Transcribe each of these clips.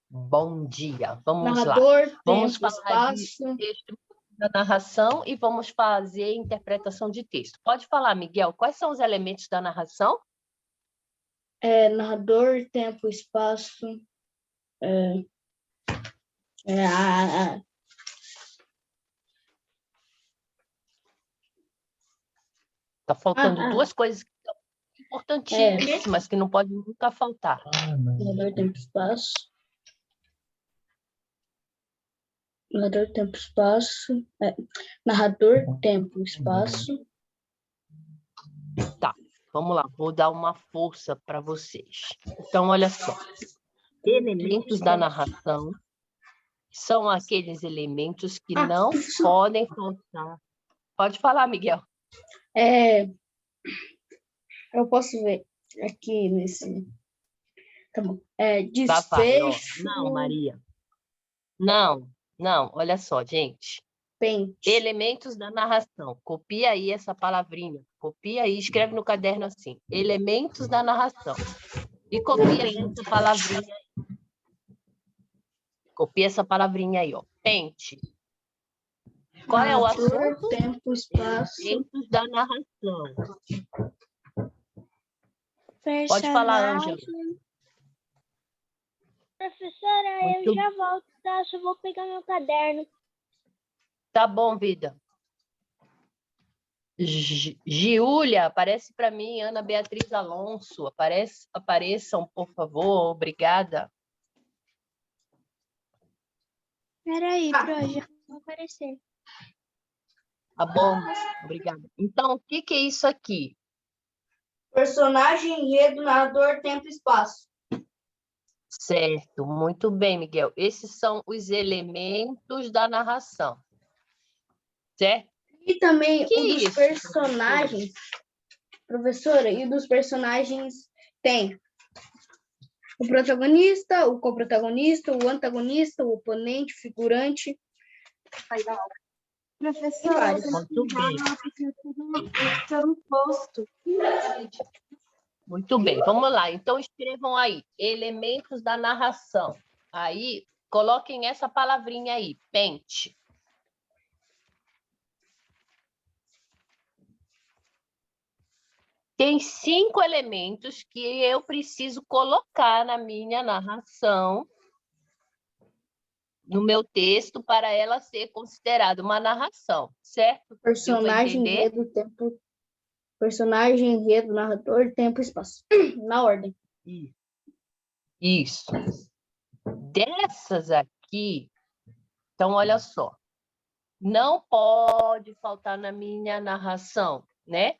Bom dia. Vamos lá. Narrador, Vamos tempo, falar de espaço. texto da narração e vamos fazer interpretação de texto. Pode falar, Miguel, quais são os elementos da narração? Narrador, tempo, espaço. Está faltando duas coisas importantíssimas que não podem nunca faltar. Narrador, tempo, espaço. Narrador, tempo, espaço. Narrador, tempo, espaço. Tá, vamos lá. Vou dar uma força para vocês. Então, olha só. Elementos da narração são aqueles elementos que não podem faltar. Pode falar, Miguel. Eu posso ver aqui nesse... Tá bom. Lá vai, ó. Desfecho. Não, Maria. Não, olha só, gente. Pente. Elementos da narração. Copia aí essa palavrinha. Copia aí, escreve no caderno assim. Elementos da narração. E copia essa palavrinha aí. Copia essa palavrinha aí, ó. Pente. Qual é o assunto? Tempo, espaço. Elementos da narração. Pode falar, Ângela. Professora, Muito... eu já volto, tá? Só vou pegar meu caderno. Tá bom, vida. Giulia, aparece para mim. Ana Beatriz Alonso, apareçam, por favor. Obrigada. Peraí, já vou aparecer. Tá bom, obrigada. Então, o que é isso aqui? Personagem, enredo, narrador, tempo e espaço. Certo, muito bem, Miguel. Esses são os elementos da narração. Certo? E também dos personagens, professora, e dos personagens tem o protagonista, o coprotagonista, o antagonista, o oponente, figurante. Professora, muito bem. Muito bem, vamos lá. Então, escrevam aí, elementos da narração. Aí, coloquem essa palavrinha aí, pente. Tem 5 elementos que eu preciso colocar na minha narração, no meu texto, para ela ser considerada uma narração, certo? Personagem, enredo, tempo. Personagem, enredo, narrador, tempo e espaço. Na ordem. Isso. Dessas aqui, então, olha só. Não pode faltar na minha narração, né?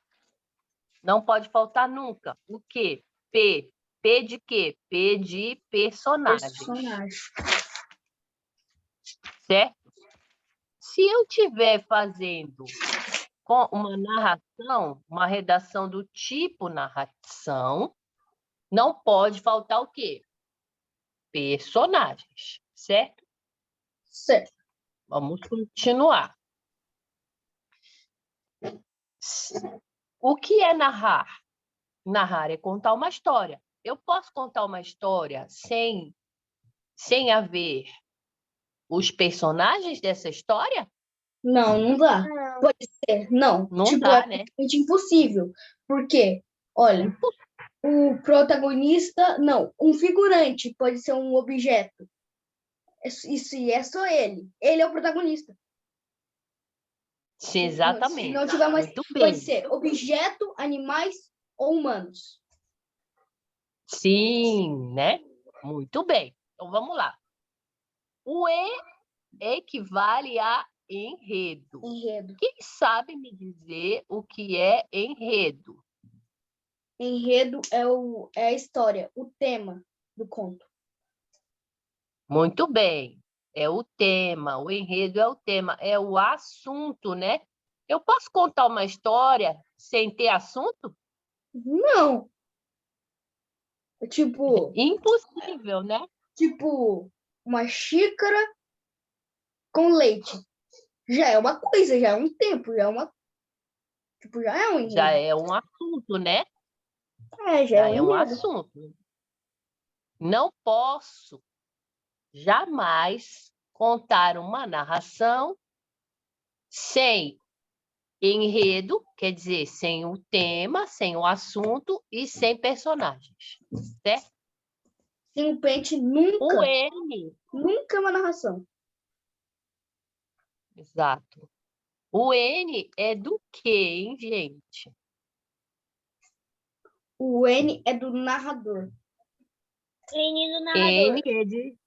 Não pode faltar nunca. O quê? P. P de quê? P de personagem. Certo? Se eu estiver fazendo com uma narração, uma redação do tipo narração, não pode faltar o quê? Personagens, certo? Certo. Vamos continuar. O que é narrar? Narrar é contar uma história. Eu posso contar uma história sem haver os personagens dessa história? Não dá. Pode ser, não. Não dá, né? É impossível. Por quê? Olha, o protagonista, não, um figurante pode ser um objeto. Isso é só ele. Ele é o protagonista. Sim, exatamente. Se não tiver mais, muito pode bem. ser objeto, animais ou humanos. Sim, né? Muito bem. Então, vamos lá. O E equivale a enredo. Quem sabe me dizer o que é enredo? Enredo é a história, o tema do conto. Muito bem. É o tema, o enredo é o tema, é o assunto, né? Eu posso contar uma história sem ter assunto? Não. Impossível, né? Tipo, uma xícara com leite. Já é uma coisa, já é um tempo, já é uma... Tipo, já é um enredo. Já é um assunto, né? Já é um assunto. Não posso jamais contar uma narração sem enredo, quer dizer, sem o tema, sem o assunto e sem personagens, certo? Sem o pente, O nunca. N, Nunca é uma narração. exato. O N é do quê, hein, gente? O N é do narrador. Menino narrador. N é de...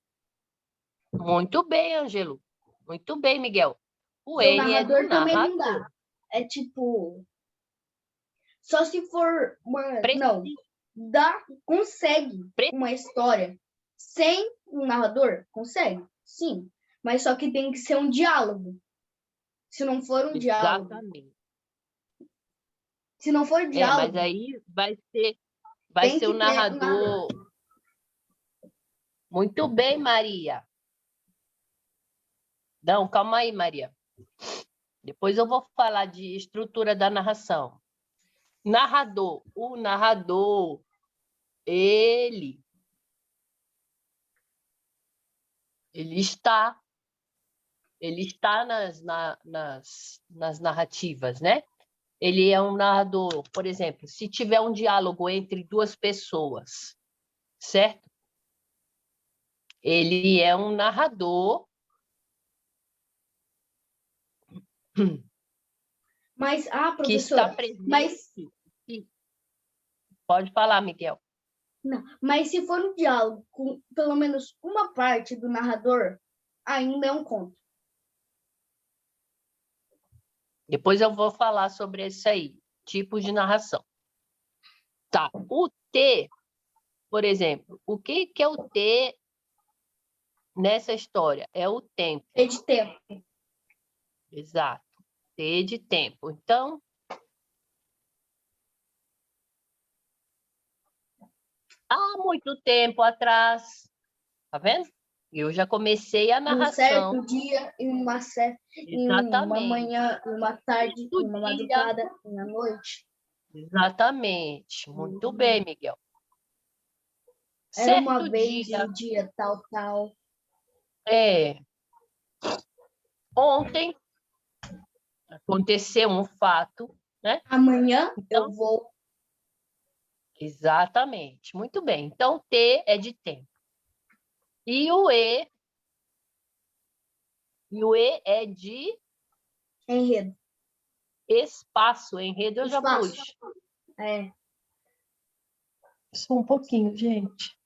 Muito bem, Ângelo. Muito bem, Miguel. O Do N é do narrador também não dá. narrador. É tipo... Só se for... Não. Preciso. Dá, consegue uma história sem um narrador? Consegue, sim. Mas só que tem que ser um diálogo. Se não for um diálogo... Exatamente. Se não for Mas diálogo... aí vai ser Tem o que ter um narrador. Muito bem, Maria. Não, calma aí, Maria. Depois eu vou falar de estrutura da narração. Narrador. O narrador, ele está nas narrativas, né? Ele é um narrador, por exemplo, se tiver um diálogo entre duas pessoas, certo? Ele é um narrador. Mas, Que está professora, presente. mas, Pode falar, Miguel. não, mas se for um diálogo com pelo menos uma parte do narrador, ainda é um conto. Depois eu vou falar sobre isso aí, tipos de narração. Tá, o T, por exemplo, o que é o T nessa história? É o tempo. É de tempo. Exato. T de tempo. Então, há muito tempo atrás, tá vendo? Eu já comecei a Um narração. certo dia, em uma Exatamente. manhã, em uma tarde, Certo em uma dia. madrugada, em uma noite. Exatamente. Muito bem, Miguel. Era uma Certo vez, dia. um dia, tal. Ontem aconteceu um fato, né? Amanhã Então, eu vou. exatamente. Muito bem. Então, T é de tempo. E o E é de Enredo. espaço. Enredo eu já Espaço. pus. É. Só um pouquinho, gente.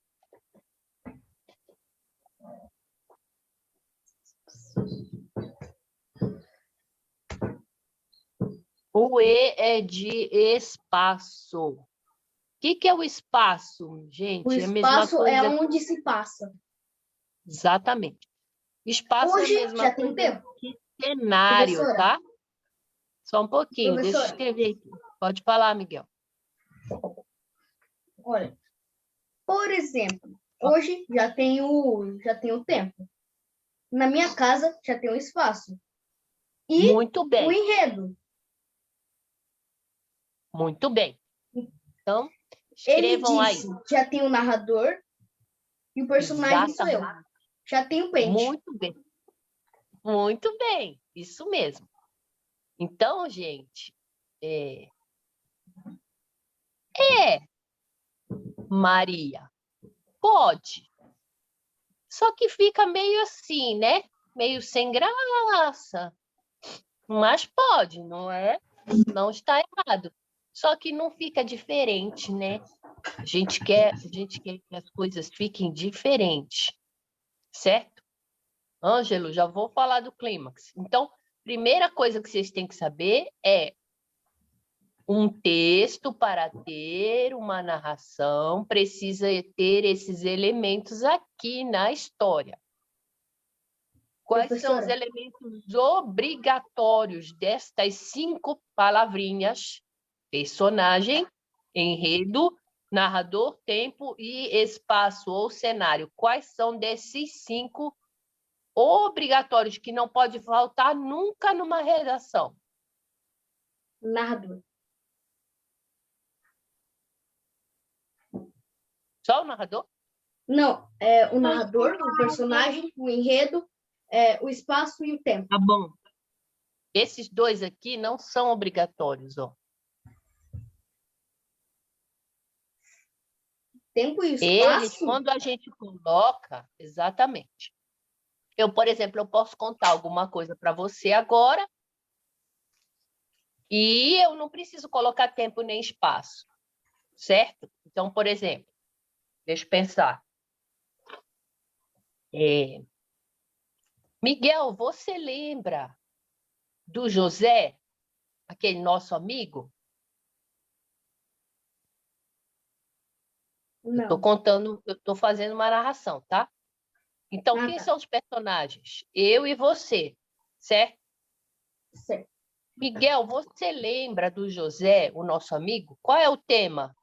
O E é de espaço. O que é o espaço, gente? O É a mesma espaço é coisa. onde se passa. Exatamente. Espaço Hoje é a mesma já tem coisa tempo. que cenário, Professora. tá? Só um pouquinho, deixa eu Professora. escrever aqui. Pode falar, Miguel. Olha, por exemplo, hoje já tem o tempo. Na minha casa já tem o espaço. E Muito o bem, enredo. muito bem. Então, Ele escrevam aí. disse, já tem o narrador e o personagem sou eu. Exatamente. Já tem o pente. Muito bem. Muito bem, isso mesmo. Então, gente, Maria, pode. Só que fica meio assim, né? Meio sem graça. Mas pode, não é? Não está errado. Só que não fica diferente, né? A gente quer que as coisas fiquem diferentes, certo? Ângelo, já vou falar do clímax. Então, primeira coisa que vocês têm que saber é um texto para ter uma narração precisa ter esses elementos aqui na história. Quais são os Professora. elementos obrigatórios destas 5 palavrinhas? Personagem, enredo, narrador, tempo e espaço ou cenário. Quais são desses 5 obrigatórios que não pode faltar nunca numa redação? Narrador. Só o narrador? Não, o narrador, o personagem, o enredo, o espaço e o tempo. Tá bom. Esses dois aqui não são obrigatórios, ó. Tempo e Eles, espaço? quando a gente coloca, exatamente. Eu, por exemplo, eu posso contar alguma coisa para você agora e eu não preciso colocar tempo nem espaço, certo? Então, por exemplo, deixa eu pensar. Miguel, você lembra do José, aquele nosso amigo? Eu estou Não. contando, eu estou fazendo uma narração, tá? Então, quem Tá. são os personagens? Eu e você, certo? Certo. Miguel, você lembra do José, o nosso amigo? Qual é o tema?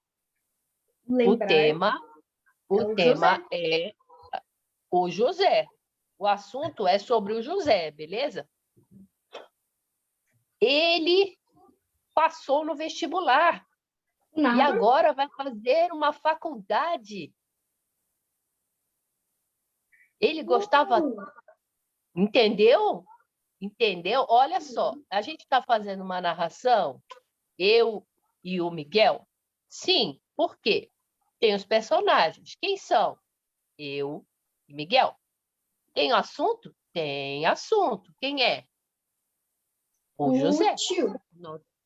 Lembrar O o tema José. é o José. O assunto é sobre o José, beleza? Ele passou no vestibular e Narrador. agora vai fazer uma faculdade. Ele gostava, entendeu? Entendeu? Olha só, a gente está fazendo uma narração, eu e o Miguel. Sim, por quê? Tem os personagens. Quem são? Eu e Miguel. Tem assunto? Tem assunto. Quem é? O José. Tio.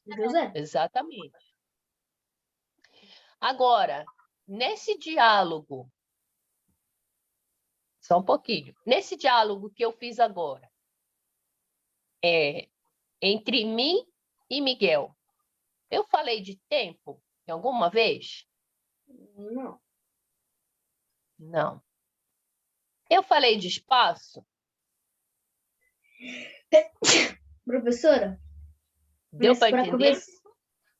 O José. Exatamente. Agora, nesse diálogo, só um pouquinho, nesse diálogo que eu fiz agora, entre mim e Miguel, eu falei de tempo em alguma vez? Não. Não. Eu falei de espaço? Professora, Deu mas para para entender?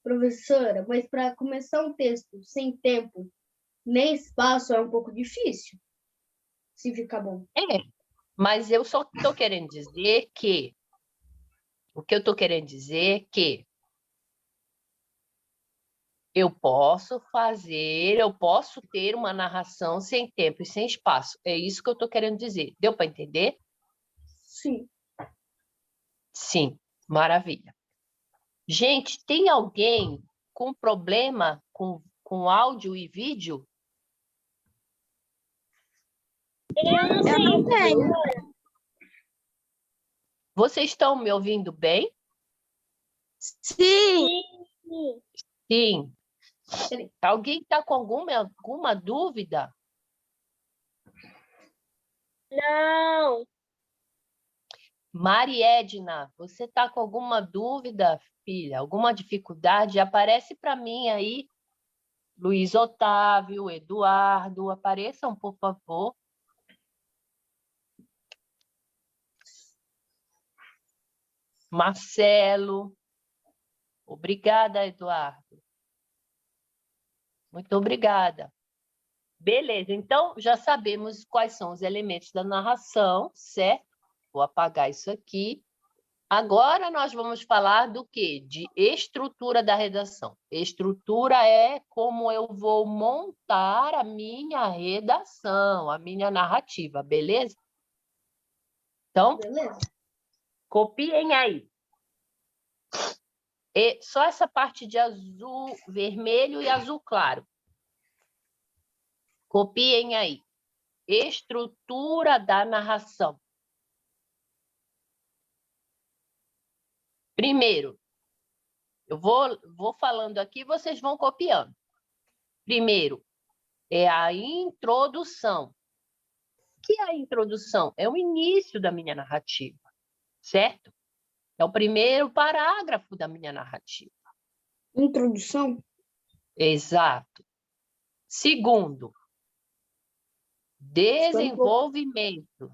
Professora, mas para começar um texto sem tempo nem espaço é um pouco difícil, se ficar bom. É, mas eu só estou querendo dizer que, o que eu estou querendo dizer é que eu posso ter uma narração sem tempo e sem espaço. É isso que eu estou querendo dizer. Deu para entender? Sim. Sim, maravilha. Gente, tem alguém com problema com áudio e vídeo? Eu não tenho, professora. Vocês estão me ouvindo bem? Sim. Sim. Sim. Peraí. Alguém está com alguma dúvida? Não. Mariedna, você está com alguma dúvida, filha? Alguma dificuldade? Aparece para mim aí. Luiz Otávio, Eduardo, apareçam, por favor. Marcelo. Obrigada, Eduardo. Muito obrigada. Beleza, então já sabemos quais são os elementos da narração, certo? Vou apagar isso aqui. Agora nós vamos falar do quê? De estrutura da redação. Estrutura é como eu vou montar a minha redação, a minha narrativa, beleza? Então, Beleza. copiem aí. E só essa parte de azul, vermelho e azul claro. Copiem aí. Estrutura da narração. Primeiro, eu vou falando aqui, vocês vão copiando. Primeiro, é a introdução. O que é a introdução? É o início da minha narrativa, certo? É o primeiro parágrafo da minha narrativa. Introdução. Exato. Segundo, desenvolvimento. O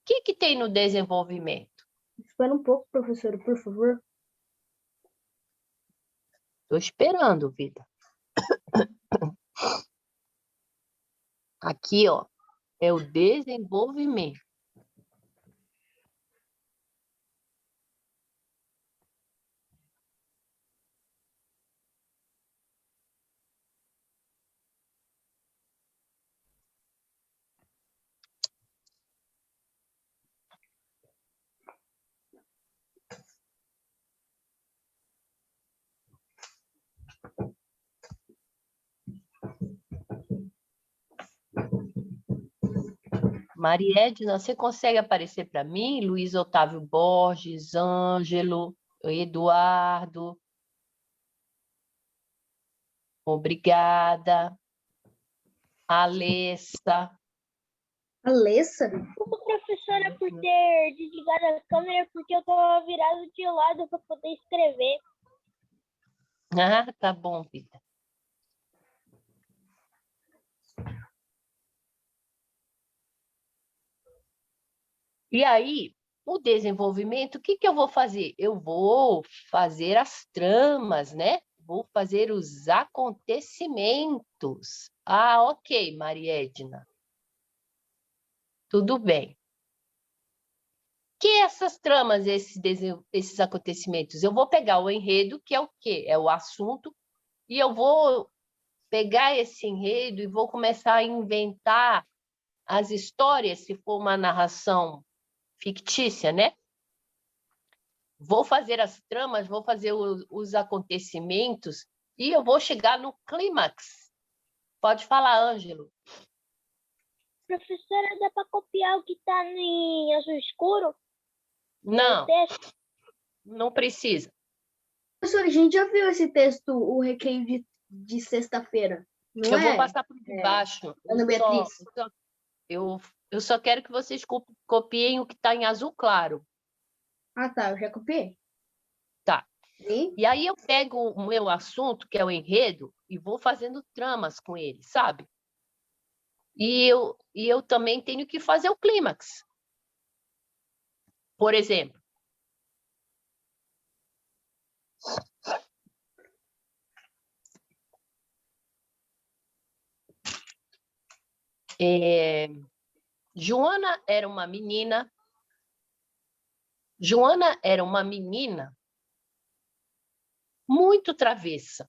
que tem no desenvolvimento? Espera um pouco, professora, por favor. Estou esperando, vida. Aqui, ó, é o desenvolvimento. Maria Edna, você consegue aparecer para mim? Luiz Otávio Borges, Ângelo, Eduardo. Obrigada. Alessa. Alessa? Desculpa, professora, por ter desligado a câmera, porque eu estava virado de lado para poder escrever. Ah, tá bom, Pita. E aí, o desenvolvimento, o que que eu vou fazer? Eu vou fazer as tramas, né? Vou fazer os acontecimentos. Ah, ok, Maria Edna. Tudo bem. Que essas tramas, esses acontecimentos? Eu vou pegar o enredo, que é o quê? É o assunto, e eu vou pegar esse enredo e vou começar a inventar as histórias, se for uma narração fictícia, né? Vou fazer as tramas, vou fazer os acontecimentos e eu vou chegar no clímax. Pode falar, Ângelo. Professora, dá para copiar o que está em azul escuro? Não, No texto? não precisa. Professor, a gente já viu esse texto, o Recreio de Sexta-feira, não Eu vou é? passar por debaixo. Ana Beatriz. Eu só quero que vocês copiem o que está em azul claro. Ah, tá, eu já copiei. Tá. E? E aí eu pego o meu assunto, que é o enredo, e vou fazendo tramas com ele, sabe? E eu também tenho que fazer o clímax. Por exemplo, Joana era uma menina. Joana era uma menina muito travessa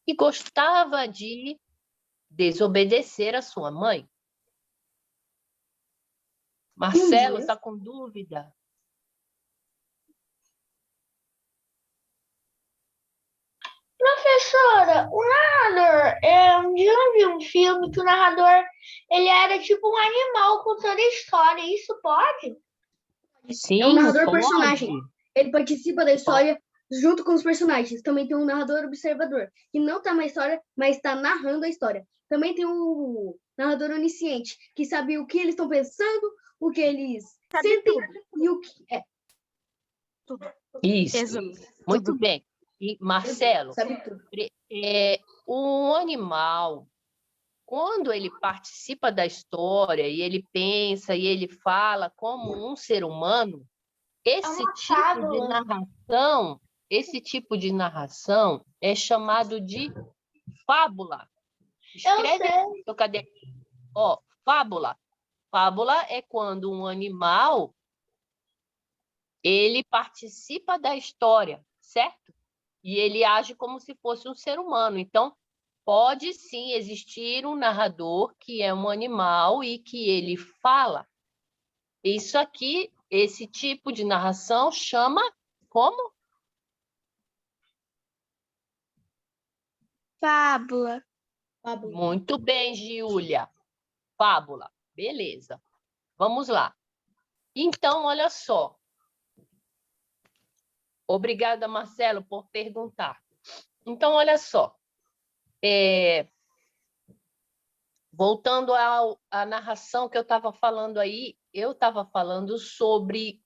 e gostava de desobedecer a sua mãe. Marcelo, está com dúvida? Professora, o narrador, um dia eu vi um filme que o narrador, ele era tipo um animal contando a história, isso pode? Sim, É um narrador pode. personagem. Ele participa da história junto com os personagens. Também tem um narrador observador, que não está na história, mas está narrando a história. Também tem o narrador onisciente, que sabe o que eles estão pensando, o que eles sentem e o que é. Isso, muito bem. E, Marcelo, Sabe tudo. um animal, quando ele participa da história e ele pensa e ele fala como um ser humano, esse tipo de narração é chamado de fábula. Escreve no seu caderninho. Ó, fábula. Fábula é quando um animal ele participa da história, certo? E ele age como se fosse um ser humano. Então, pode sim existir um narrador que é um animal e que ele fala. Isso aqui, esse tipo de narração chama como? Fábula. Muito bem, Giulia. Fábula. Beleza. Vamos lá. Então, olha só. Obrigada, Marcelo, por perguntar. Então, olha só. Voltando à narração que eu estava falando aí, eu estava falando sobre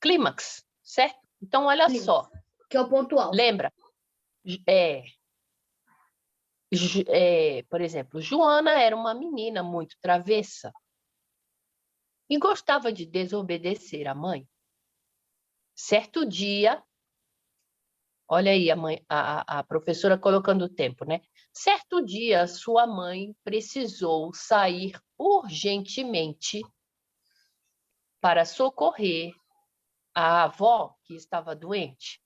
clímax, certo? Então, olha Clímax, só. que é o ponto alto. Lembra? Por exemplo, Joana era uma menina muito travessa e gostava de desobedecer a mãe. Certo dia, olha aí a professora colocando o tempo, né? Certo dia, sua mãe precisou sair urgentemente para socorrer a avó que estava doente.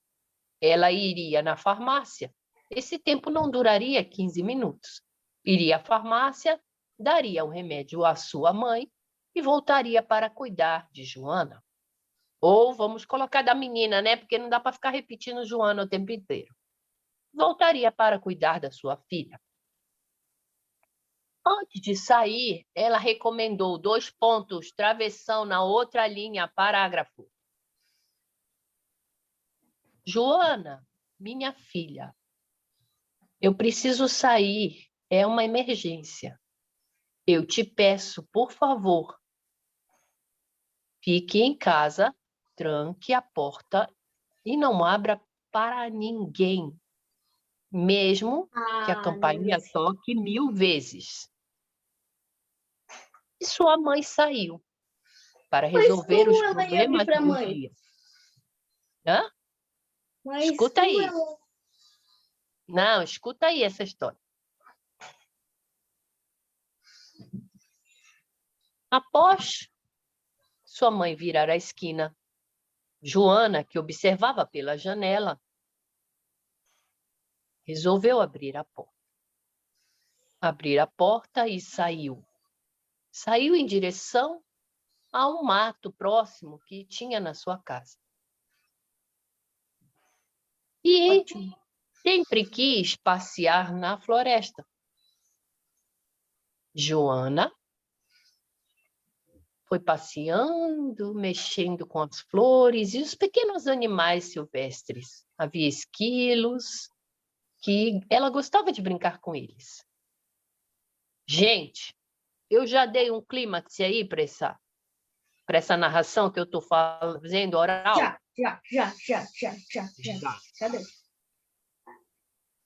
Ela iria na farmácia. Esse tempo não duraria 15 minutos. Iria à farmácia, daria o remédio à sua mãe e voltaria para cuidar de Joana. Ou vamos colocar da menina, né? Porque não dá para ficar repetindo Joana o tempo inteiro. Voltaria para cuidar da sua filha. Antes de sair, ela recomendou 2 pontos, travessão na outra linha, parágrafo. Joana, minha filha, eu preciso sair, é uma emergência. Eu te peço, por favor, fique em casa, tranque a porta e não abra para ninguém, mesmo que a campainha toque 1000 vezes. E sua mãe saiu para resolver os como ela ia abrir problemas pra do mãe? dia. Hã? Mas Escuta como aí. ela- Não, escuta aí essa história. Após sua mãe virar a esquina, Joana, que observava pela janela, resolveu abrir a porta. Abrir a porta e saiu. Saiu em direção a um mato próximo que tinha na sua casa. E sempre quis passear na floresta. Joana foi passeando, mexendo com as flores e os pequenos animais silvestres. Havia esquilos, que ela gostava de brincar com eles. Gente, eu já dei um clímax aí para essa narração que eu estou fazendo oral? Já. Cadê?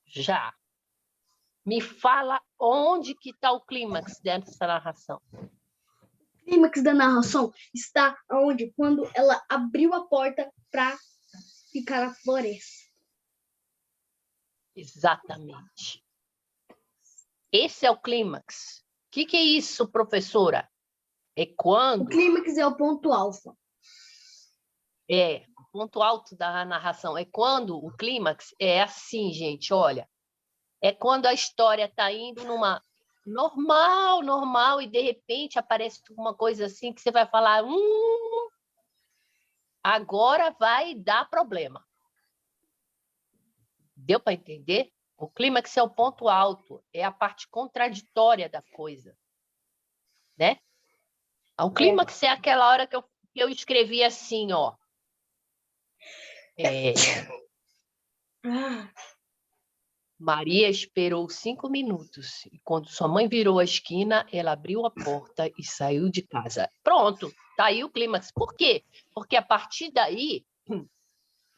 Já. Me fala onde que está o clímax dessa narração. O clímax da narração está onde? Quando ela abriu a porta para ficar na floresta. Exatamente. Esse é o clímax. O que é isso, professora? É O quando... clímax é o ponto alfa. O ponto alto da narração é quando o clímax é assim, gente, olha. É quando a história está indo numa normal, e de repente aparece uma coisa assim que você vai falar, agora vai dar problema. Deu para entender? O clímax é o ponto alto, é a parte contraditória da coisa, né? O clímax é aquela hora que eu escrevi assim, ó. Maria esperou 5 minutos e quando sua mãe virou a esquina, ela abriu a porta e saiu de casa. Pronto, tá aí o clímax. Por quê? Porque a partir daí,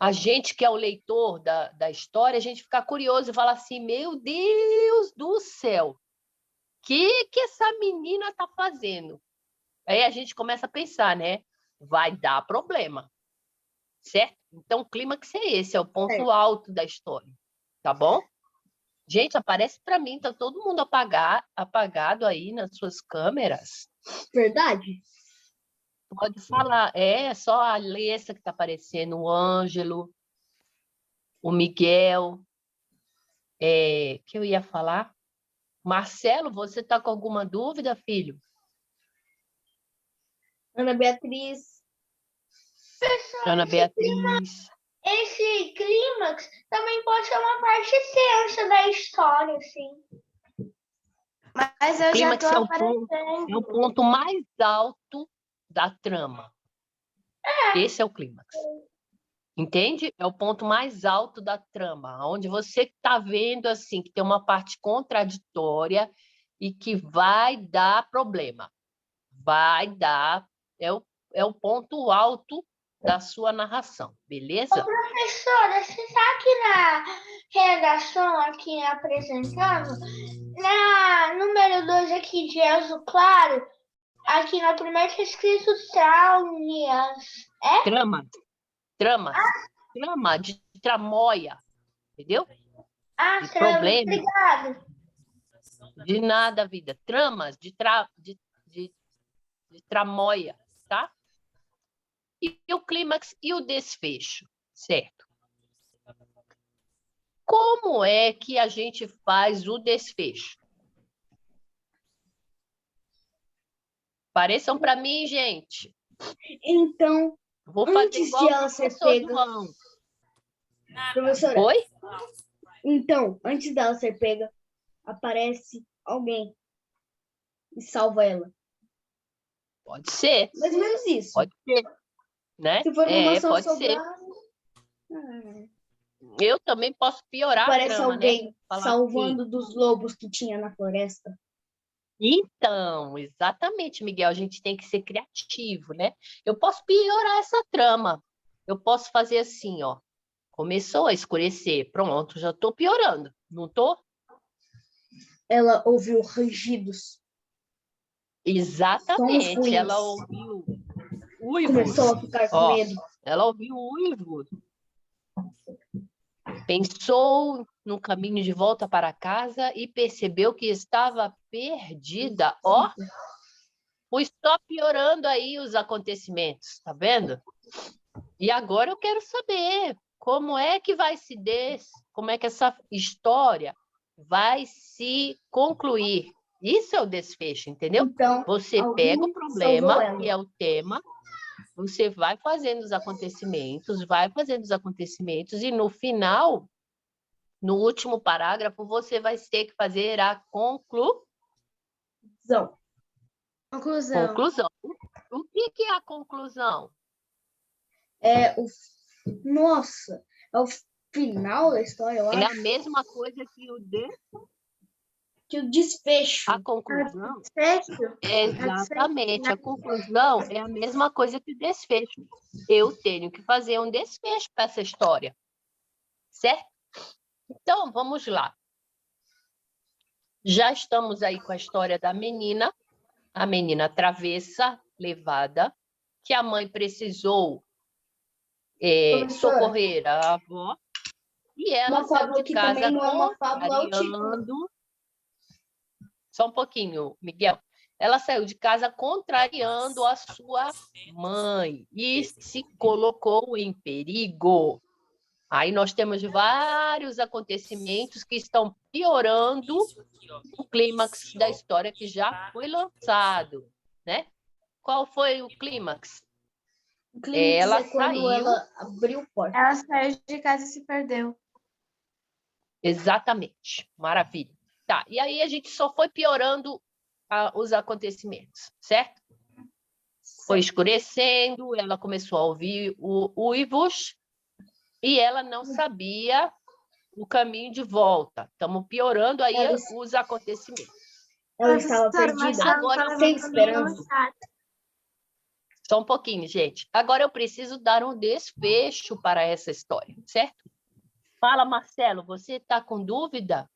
a gente que é o leitor da história, a gente fica curioso e fala assim, meu Deus do céu, o que essa menina tá fazendo? Aí a gente começa a pensar, né? Vai dar problema, certo? Então, o clímax é esse, é o ponto alto da história, tá bom? Gente, aparece para mim, tá todo mundo apagado aí nas suas câmeras. Verdade? Pode falar, é só a Alessa que está aparecendo, o Ângelo, o Miguel, que eu ia falar? Marcelo, você está com alguma dúvida, filho? Ana Beatriz. Ana Beatriz. Esse clímax também pode ser uma parte tensa da história, assim. Mas eu já Clímax tô é aparecendo. o ponto mais alto da trama. Esse é o clímax. Entende? É o ponto mais alto da trama, onde você está vendo assim que tem uma parte contraditória e que vai dar problema. Vai dar, é o ponto alto da sua narração, beleza? Ô, professora, você está aqui na redação, aqui apresentando, na número 2 aqui de azul claro, aqui na primeira está escrito traunias. Trama de tramóia, entendeu? De Trama, problema, obrigado. de nada, vida. Tramas de tramóia, tá? E o clímax e o desfecho, certo? Como é que a gente faz o desfecho? Pareçam para mim, gente. Então, Vou fazer antes igual de o ela ser professor pega, João. professora, Oi? então, antes dela ser pega, aparece alguém e salva ela. Pode ser, Mais ou menos isso. pode ser, né? Se for uma mansão Pode ser. assombrada, Eu também posso piorar a parece trama, né? alguém Falar assim, salvando dos lobos que tinha na floresta. então, exatamente, Miguel, a gente tem que ser criativo, né? Eu posso piorar essa trama. Eu posso fazer assim, ó. Começou a escurecer, pronto, já estou piorando, não estou? Ela ouviu rangidos, Exatamente, sons ela ruins. ouviu uivos, Começou a ficar com ó, medo. ela ouviu uivos. Pensou no caminho de volta para casa e percebeu que estava perdida. Ó, está piorando aí os acontecimentos, tá vendo? E agora eu quero saber como é que como é que essa história vai se concluir. Isso é o desfecho, entendeu? Então, Você alguém pega o salvou problema, ela. que é o tema, você vai fazendo os acontecimentos, e no final, no último parágrafo, você vai ter que fazer a Conclusão. conclusão. O que é a conclusão? Nossa, é o final da história, eu É a acho. mesma coisa Que o desfecho. a conclusão. Desfecho? Exatamente, a conclusão é a mesma coisa que o desfecho. Eu tenho que fazer um desfecho para essa história, certo? Então, vamos lá. Já estamos aí com a história da menina, a menina travessa, levada, que a mãe precisou Professora, socorrer a avó, e ela uma saiu fábula de que casa também não é uma fábula, é o título. contrariando. Só um pouquinho, Miguel. Ela saiu de casa contrariando a sua mãe e se colocou em perigo. Aí nós temos vários acontecimentos que estão piorando o clímax da história que já foi lançado, né? Qual foi o clímax? O clímax Ela é quando saiu, ela abriu a porta. Ela saiu de casa e se perdeu. exatamente, maravilha. Tá, e aí a gente só foi piorando os acontecimentos, certo? Foi escurecendo, ela começou a ouvir uivos e ela não sabia o caminho de volta. Estamos piorando aí os acontecimentos. Ela estava Professora, perdida, Marcelo Agora tá eu sem levantando esperança. no chat. Só um pouquinho, gente. Agora eu preciso dar um desfecho para essa história, certo? Fala, Marcelo, você está com dúvida?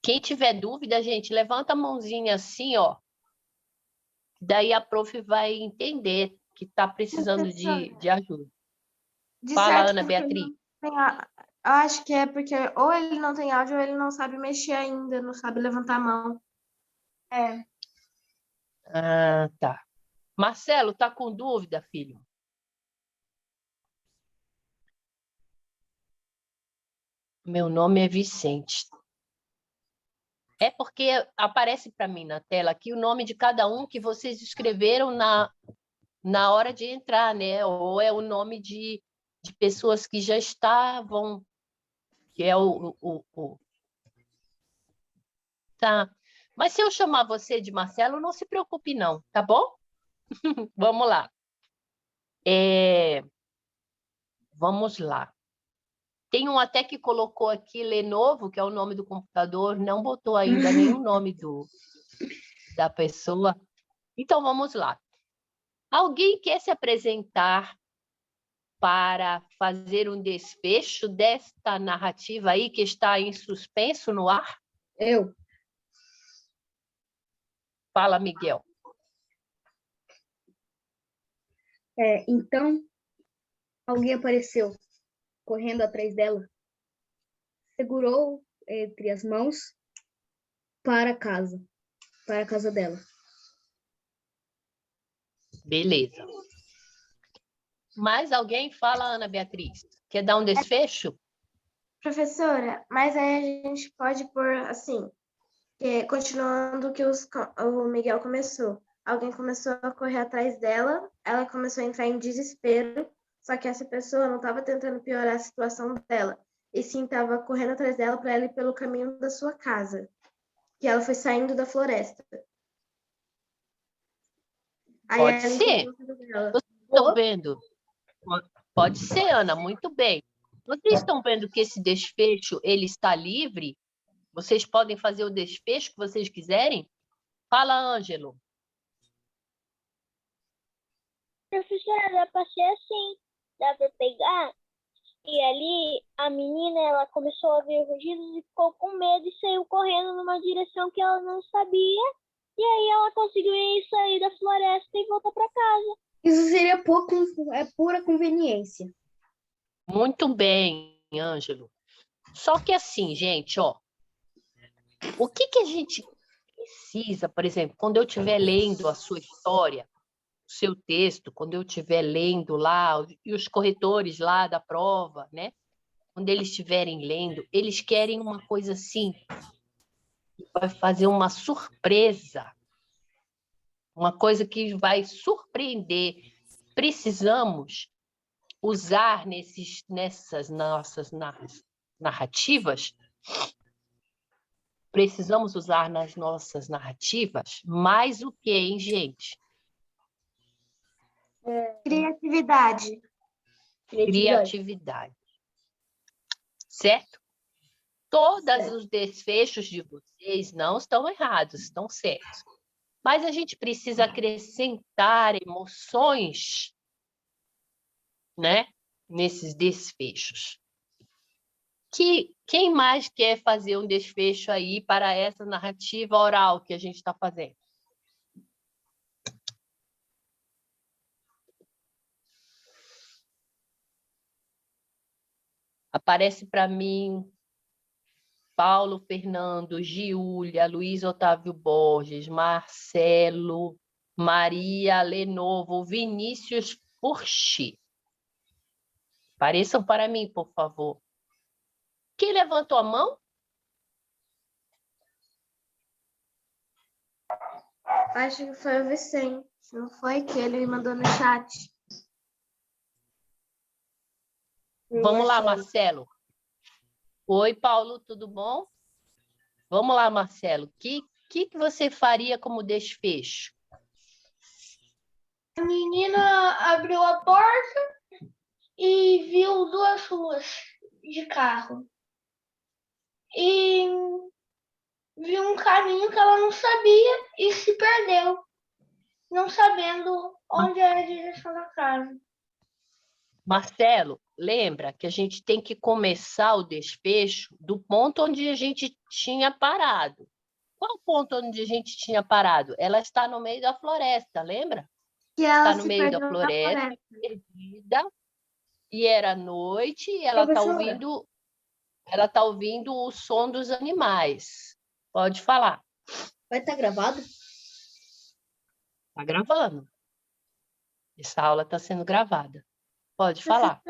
Quem tiver dúvida, gente, levanta a mãozinha assim, ó. Daí a prof vai entender que está precisando de ajuda. De Fala, certo, Ana porque Beatriz. eu acho que é porque ou ele não tem áudio ou ele não sabe mexer ainda, não sabe levantar a mão. É. Ah, tá. Marcelo, tá com dúvida, filho? Meu nome é Vicente. É porque aparece para mim na tela aqui o nome de cada um que vocês escreveram na hora de entrar, né? Ou é o nome de pessoas que já estavam, que é Tá. Mas se eu chamar você de Marcelo, não se preocupe não, tá bom? Vamos lá. Vamos lá. Tem um até que colocou aqui Lenovo, que é o nome do computador, não botou ainda nenhum nome da pessoa. Então, vamos lá. Alguém quer se apresentar para fazer um desfecho desta narrativa aí que está em suspenso no ar? Eu. Fala, Miguel. Então, alguém apareceu correndo atrás dela, segurou entre as mãos para a casa dela. Beleza. Mais alguém? Fala, Ana Beatriz. Quer dar um desfecho? Professora, mas aí a gente pode pôr assim, continuando o que o Miguel começou. Alguém começou a correr atrás dela, ela começou a entrar em desespero, só que essa pessoa não estava tentando piorar a situação dela. e sim estava correndo atrás dela para ela ir pelo caminho da sua casa. Que ela foi saindo da floresta. Aí Pode ela ser. encontrou ela. Estão vendo? Pode ser, Ana, muito bem. Vocês estão vendo que esse desfecho ele está livre? Vocês podem fazer o desfecho que vocês quiserem? Fala, Ângelo. Professora, dá pra ser assim. Dá pra pegar. E ali, a menina, ela começou a ver rugidos e ficou com medo e saiu correndo numa direção que ela não sabia. E aí ela conseguiu sair da floresta e voltar para casa. Isso seria pura conveniência. Muito bem, Ângelo. Só que assim, gente, ó, o que a gente precisa, por exemplo, quando eu estiver lendo a sua história, o seu texto, quando eu estiver lendo lá, e os corretores lá da prova, né? Quando eles estiverem lendo, eles querem uma coisa assim, vai fazer uma surpresa, uma coisa que vai surpreender. Precisamos usar nessas nossas narrativas, precisamos usar nas nossas narrativas mais o que, hein, gente? Criatividade. Criatividade. Certo? Todos os desfechos de vocês não estão errados, estão certos. Mas a gente precisa acrescentar emoções, né, nesses desfechos. Quem mais quer fazer um desfecho aí para essa narrativa oral que a gente está fazendo? Aparece para mim Paulo Fernando, Giulia, Luiz Otávio Borges, Marcelo, Maria Lenovo, Vinícius Furchi. Apareçam para mim, por favor. Quem levantou a mão? Acho que foi o Vicente. Não foi que ele mandou no chat. Vamos lá, Marcelo. Oi, Paulo, tudo bom? Vamos lá, Marcelo. O que você faria como desfecho? A menina abriu a porta e viu duas ruas de carro. E viu um caminho que ela não sabia e se perdeu, não sabendo onde era a direção da casa. Marcelo, lembra que a gente tem que começar o desfecho do ponto onde a gente tinha parado. Qual o ponto onde a gente tinha parado? Ela está no meio da floresta, lembra? Que ela Está no se meio da perdeu na floresta, perdida, e era noite, e ela está ouvindo o som dos animais. Pode falar. Vai estar gravado? Está gravando. Essa aula está sendo gravada. Pode falar.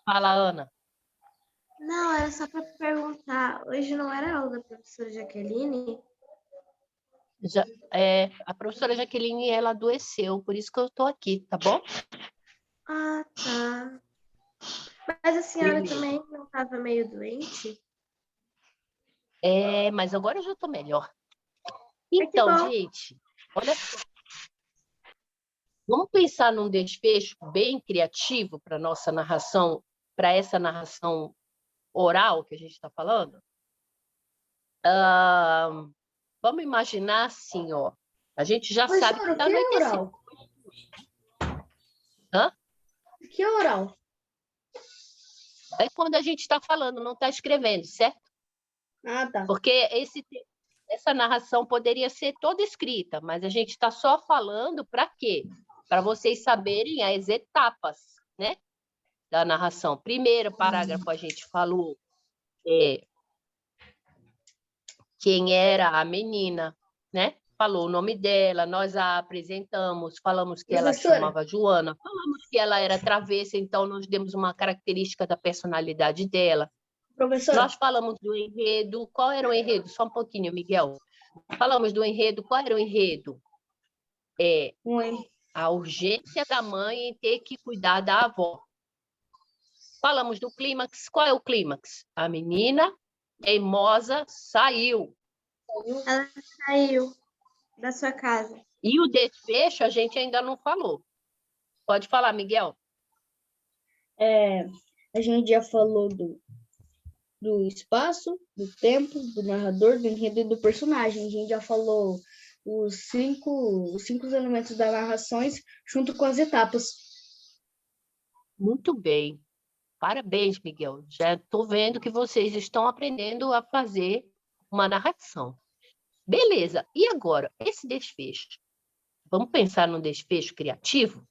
Fala, Ana. Não, era só para perguntar. Hoje não era aula da professora Jaqueline? A professora Jaqueline, ela adoeceu, por isso que eu estou aqui, tá bom? Ah, tá. Mas a senhora Beleza. também não estava meio doente? Mas agora eu já estou melhor. Que Então, bom. gente, olha só. Vamos pensar num desfecho bem criativo para nossa narração, para essa narração oral que a gente está falando? Vamos imaginar assim, ó. A gente já sabe que está anoitecendo. Hã? Que oral? É quando a gente está falando, não está escrevendo, certo? Ah, tá. Porque essa narração poderia ser toda escrita, mas a gente está só falando para quê? Para vocês saberem as etapas, né, da narração. Primeiro parágrafo a gente falou quem era a menina, né? Falou o nome dela, nós a apresentamos, falamos que ela chamava Joana, falamos que ela era travessa, então nós demos uma característica da personalidade dela. Professora? Nós falamos do enredo. Qual era o enredo? Só um pouquinho, Miguel. Falamos do enredo. Qual era o enredo? A urgência da mãe em ter que cuidar da avó. Falamos do clímax. Qual é o clímax? A menina teimosa saiu. Ela saiu da sua casa. E o desfecho a gente ainda não falou. Pode falar, Miguel. A gente já falou do espaço, do tempo, do narrador, do enredo e do personagem. A gente já falou os cinco elementos da narrações junto com as etapas. Muito bem. Parabéns, Miguel. Já estou vendo que vocês estão aprendendo a fazer uma narração. Beleza. E agora, esse desfecho? Vamos pensar num desfecho criativo?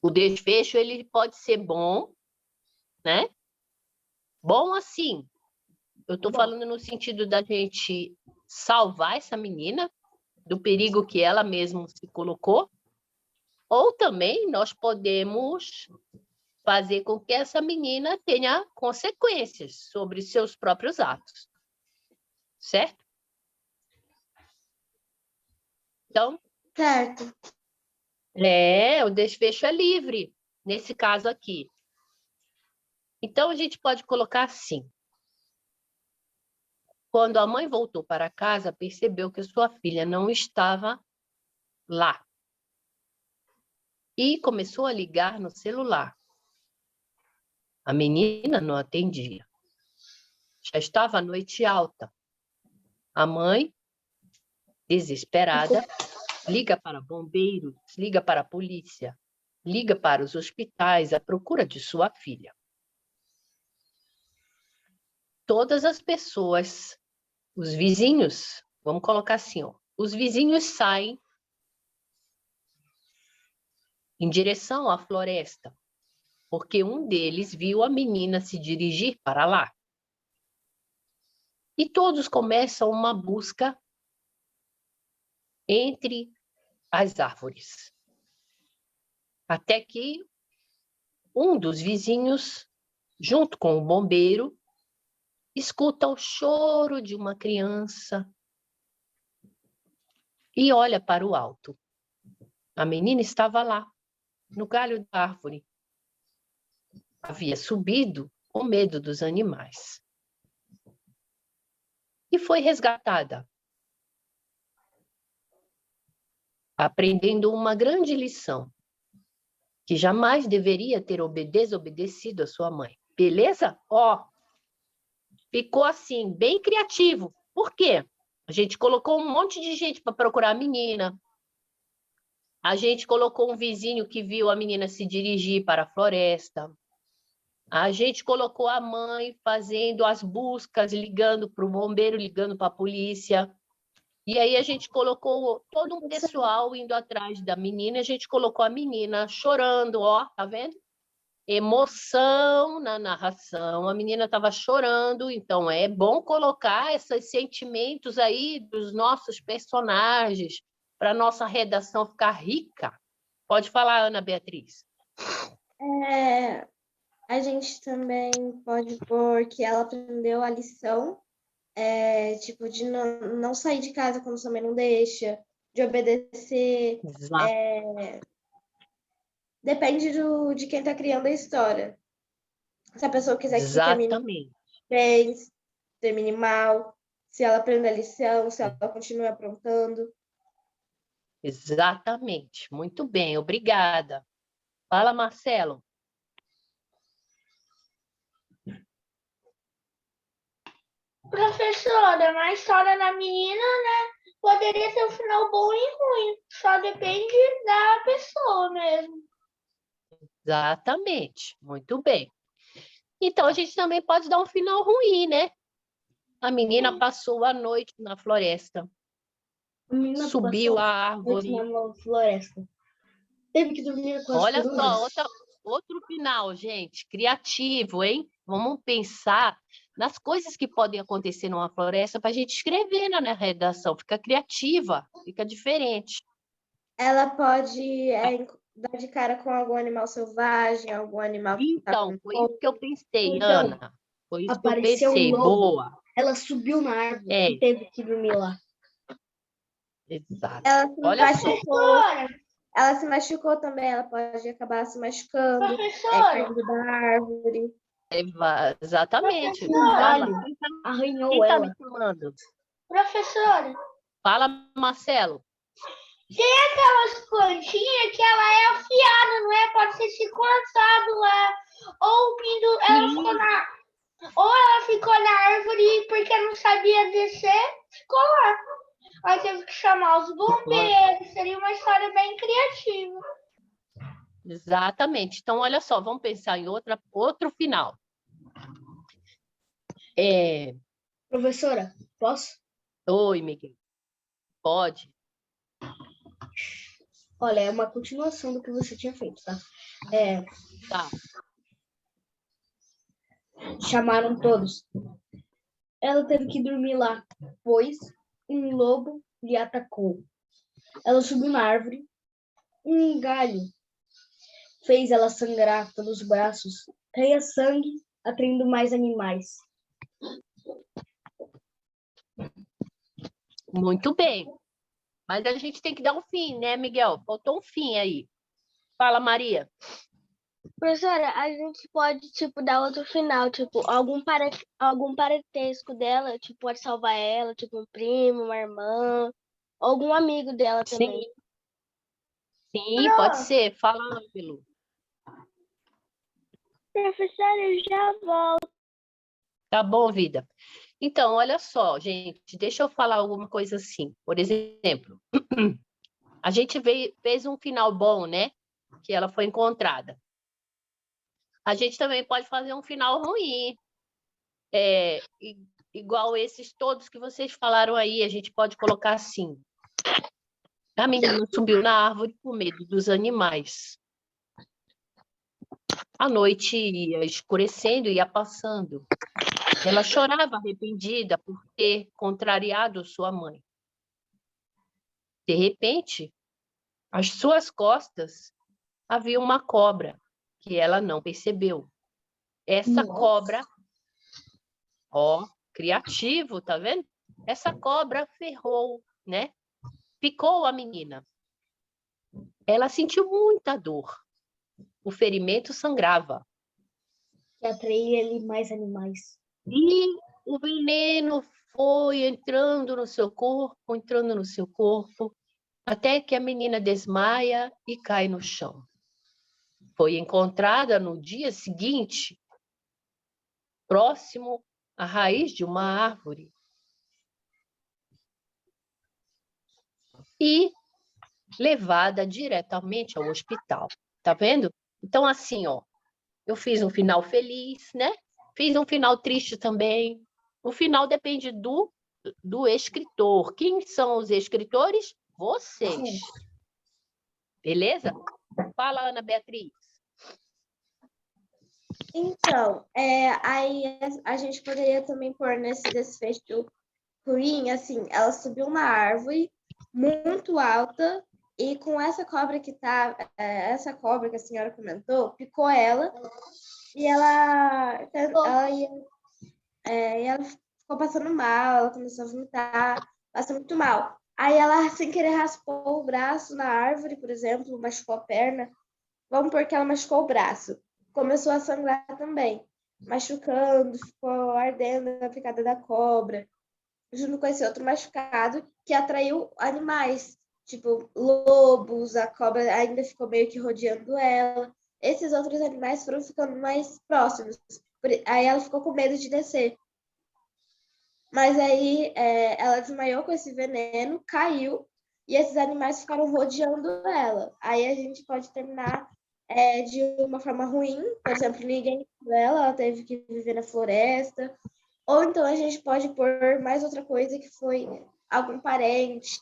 O desfecho ele pode ser bom, né? Bom assim. Eu estou falando no sentido da gente salvar essa menina do perigo que ela mesma se colocou, ou também nós podemos fazer com que essa menina tenha consequências sobre seus próprios atos. Certo? Então, Certo. o desfecho é livre, nesse caso aqui. Então, a gente pode colocar assim. Quando a mãe voltou para casa, percebeu que sua filha não estava lá. E começou a ligar no celular. A menina não atendia. Já estava a noite alta. A mãe, desesperada, liga para bombeiros, liga para a polícia, liga para os hospitais à procura de sua filha. Todas as pessoas, os vizinhos, vamos colocar assim, ó, os vizinhos saem em direção à floresta, porque um deles viu a menina se dirigir para lá. E todos começam uma busca entre as árvores. Até que um dos vizinhos, junto com o bombeiro, escuta o choro de uma criança e olha para o alto. A menina estava lá, no galho da árvore. Havia subido com medo dos animais. E foi resgatada, aprendendo uma grande lição, que jamais deveria ter desobedecido a sua mãe. Beleza? Ó, ficou assim, bem criativo. Por quê? A gente colocou um monte de gente para procurar a menina. A gente colocou um vizinho que viu a menina se dirigir para a floresta. A gente colocou a mãe fazendo as buscas, ligando para o bombeiro, ligando para a polícia. E aí a gente colocou todo um pessoal indo atrás da menina. A gente colocou a menina chorando, ó, tá vendo? Emoção na narração. A menina estava chorando, então é bom colocar esses sentimentos aí dos nossos personagens para a nossa redação ficar rica. Pode falar, Ana Beatriz. A gente também pode pôr que ela aprendeu a lição, tipo, de não sair de casa quando sua mãe não deixa, de obedecer. Exato. Depende de quem está criando a história. Se a pessoa quiser que Exatamente. termine mal, se ela aprende a lição, se ela continua aprontando. Exatamente. Muito bem, obrigada. Fala, Marcelo. Professora, na história da menina, né? Poderia ter um final bom e ruim. Só depende da pessoa mesmo. Exatamente. Muito bem. Então, a gente também pode dar um final ruim, né? A menina passou a noite na floresta. Subiu a árvore. Na floresta. Teve que dormir com as Olha corujas. só, outro final, gente. Criativo, hein? Vamos pensar nas coisas que podem acontecer numa floresta para a gente escrever na redação. Fica criativa, fica diferente. Ela pode dar de cara com algum animal selvagem, algum animal que Então, foi isso que eu pensei, Então, Ana. Foi isso que eu apareceu um pensei. lobo. Boa. Ela subiu na árvore É. e teve que dormir lá. Exato. Ela Olha vai só. ser Professora, ela se machucou também, ela pode acabar se machucando, Professora, caindo da árvore. Exatamente. Professora. Vai lá. Galho arranhou Quem tá ela. me chamando? professora, Fala, Marcelo. aquelas plantinhas que ela é afiada, não é? Pode ter se cortado lá. Ou ela ficou na árvore porque não sabia descer, ficou lá. Aí teve que chamar os bombeiros. Seria uma história bem criativa. Exatamente. Então, olha só, vamos pensar em outro final. Professora, posso? Oi, Miguel. Pode. Olha, é uma continuação do que você tinha feito, tá? Tá. Chamaram todos. Ela teve que dormir lá, pois um lobo lhe atacou. Ela subiu na árvore. Um galho fez ela sangrar pelos braços. Caía sangue, atraindo mais animais. Muito bem. Mas a gente tem que dar um fim, né, Miguel? Faltou um fim aí. Fala, Maria. Professora, a gente pode, tipo, dar outro final, tipo, algum parentesco dela, tipo, pode salvar ela, tipo, um primo, uma irmã, algum amigo dela também. Sim, pode ser. Fala, Ângelo. Professora, eu já volto. Tá bom, vida. Então, olha só, gente, deixa eu falar alguma coisa assim. Por exemplo, a gente fez um final bom, né? Que ela foi encontrada. A gente também pode fazer um final ruim. Igual esses todos que vocês falaram aí, a gente pode colocar assim. A menina subiu na árvore com medo dos animais. A noite ia escurecendo e ia passando. Ela chorava arrependida por ter contrariado sua mãe. De repente, às suas costas havia uma cobra que ela não percebeu. Essa cobra, criativo, tá vendo? Essa cobra ferrou, né? Picou a menina. Ela sentiu muita dor. O ferimento sangrava. Que atraía ali mais animais. E o veneno foi entrando no seu corpo, até que a menina desmaia e cai no chão. Foi encontrada no dia seguinte, próximo à raiz de uma árvore. E levada diretamente ao hospital. Tá vendo? Então, assim, eu fiz um final feliz, né? Fiz um final triste também. O final depende do escritor. Quem são os escritores? Vocês. Beleza? Fala, Ana Beatriz. Então, aí a gente poderia também pôr nesse desfecho ruim, assim, ela subiu uma árvore muito alta e com essa cobra essa cobra que a senhora comentou, picou ela e ela ficou passando mal, ela começou a vomitar, passou muito mal. Aí ela, sem querer, raspou o braço na árvore, por exemplo, machucou a perna. Vamos pôr que ela machucou o braço. Começou a sangrar também, machucando, ficou ardendo na picada da cobra, junto com esse outro machucado que atraiu animais, tipo lobos, a cobra ainda ficou meio que rodeando ela. Esses outros animais foram ficando mais próximos. Aí ela ficou com medo de descer. Mas aí ela desmaiou com esse veneno, caiu, e esses animais ficaram rodeando ela. Aí a gente pode terminar de uma forma ruim, por exemplo, ninguém viu ela teve que viver na floresta. Ou então a gente pode pôr mais outra coisa que foi algum parente,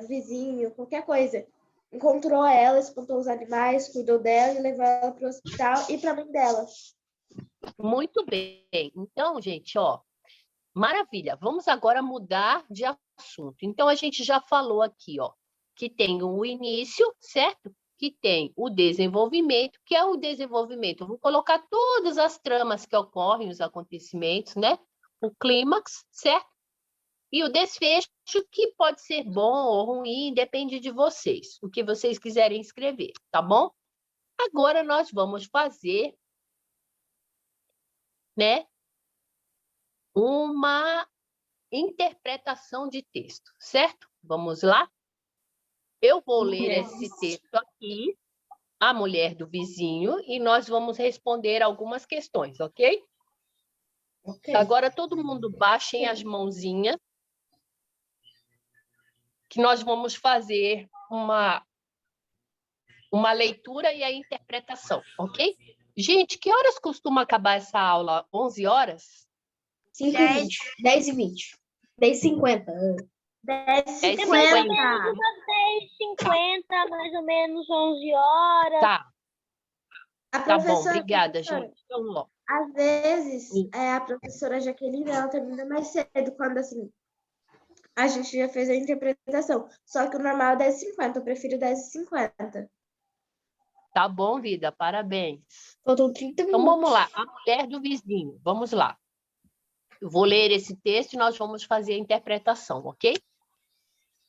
vizinho, qualquer coisa. Encontrou ela, espantou os animais, cuidou dela e levou ela para o hospital e para a mãe dela. Muito bem. Então, gente, maravilha. Vamos agora mudar de assunto. Então, a gente já falou aqui, que tem o início, certo? Que tem o desenvolvimento, que é o desenvolvimento. Eu vou colocar todas as tramas que ocorrem, os acontecimentos, né? O clímax, certo? E o desfecho, acho que pode ser bom ou ruim, depende de vocês, o que vocês quiserem escrever, tá bom? Agora nós vamos fazer, né, uma interpretação de texto, certo? Vamos lá? Eu vou ler esse texto aqui, A Mulher do Vizinho, e nós vamos responder algumas questões, ok? Ok. Agora todo mundo baixem as mãozinhas, que nós vamos fazer uma leitura e a interpretação, ok? Gente, que horas costuma acabar essa aula? 11 horas? 5h20. 10h20. 10h50. 10h50. 10h50, mais ou menos 11 horas. Tá, A tá bom, professora, obrigada, professora, gente. Então, ó, às vezes, Sim. a professora Jaqueline, ela termina mais cedo, quando, assim, a gente já fez a interpretação. Só que o normal é 10h50, eu prefiro 10h50. tá bom, vida, parabéns. Faltam 30 Então, minutos. vamos lá, A Mulher do Vizinho, vamos lá. Eu vou ler esse texto e nós vamos fazer a interpretação, ok?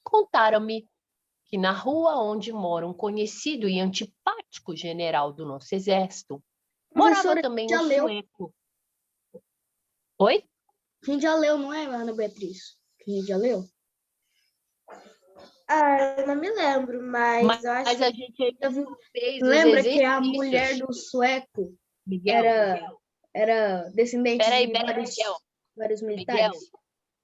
Contaram-me que na rua onde mora um conhecido e antipático general do nosso exército, morava Professora, também já um leu. sueco. Oi? A gente já leu, não é, Ana Beatriz? Que a gente já leu? Eu não me lembro, mas eu acho Mas a gente ainda Eu vi- não fez os Lembra que a exercícios. mulher do sueco Miguel, era descendente peraí, de vários Miguel, militares?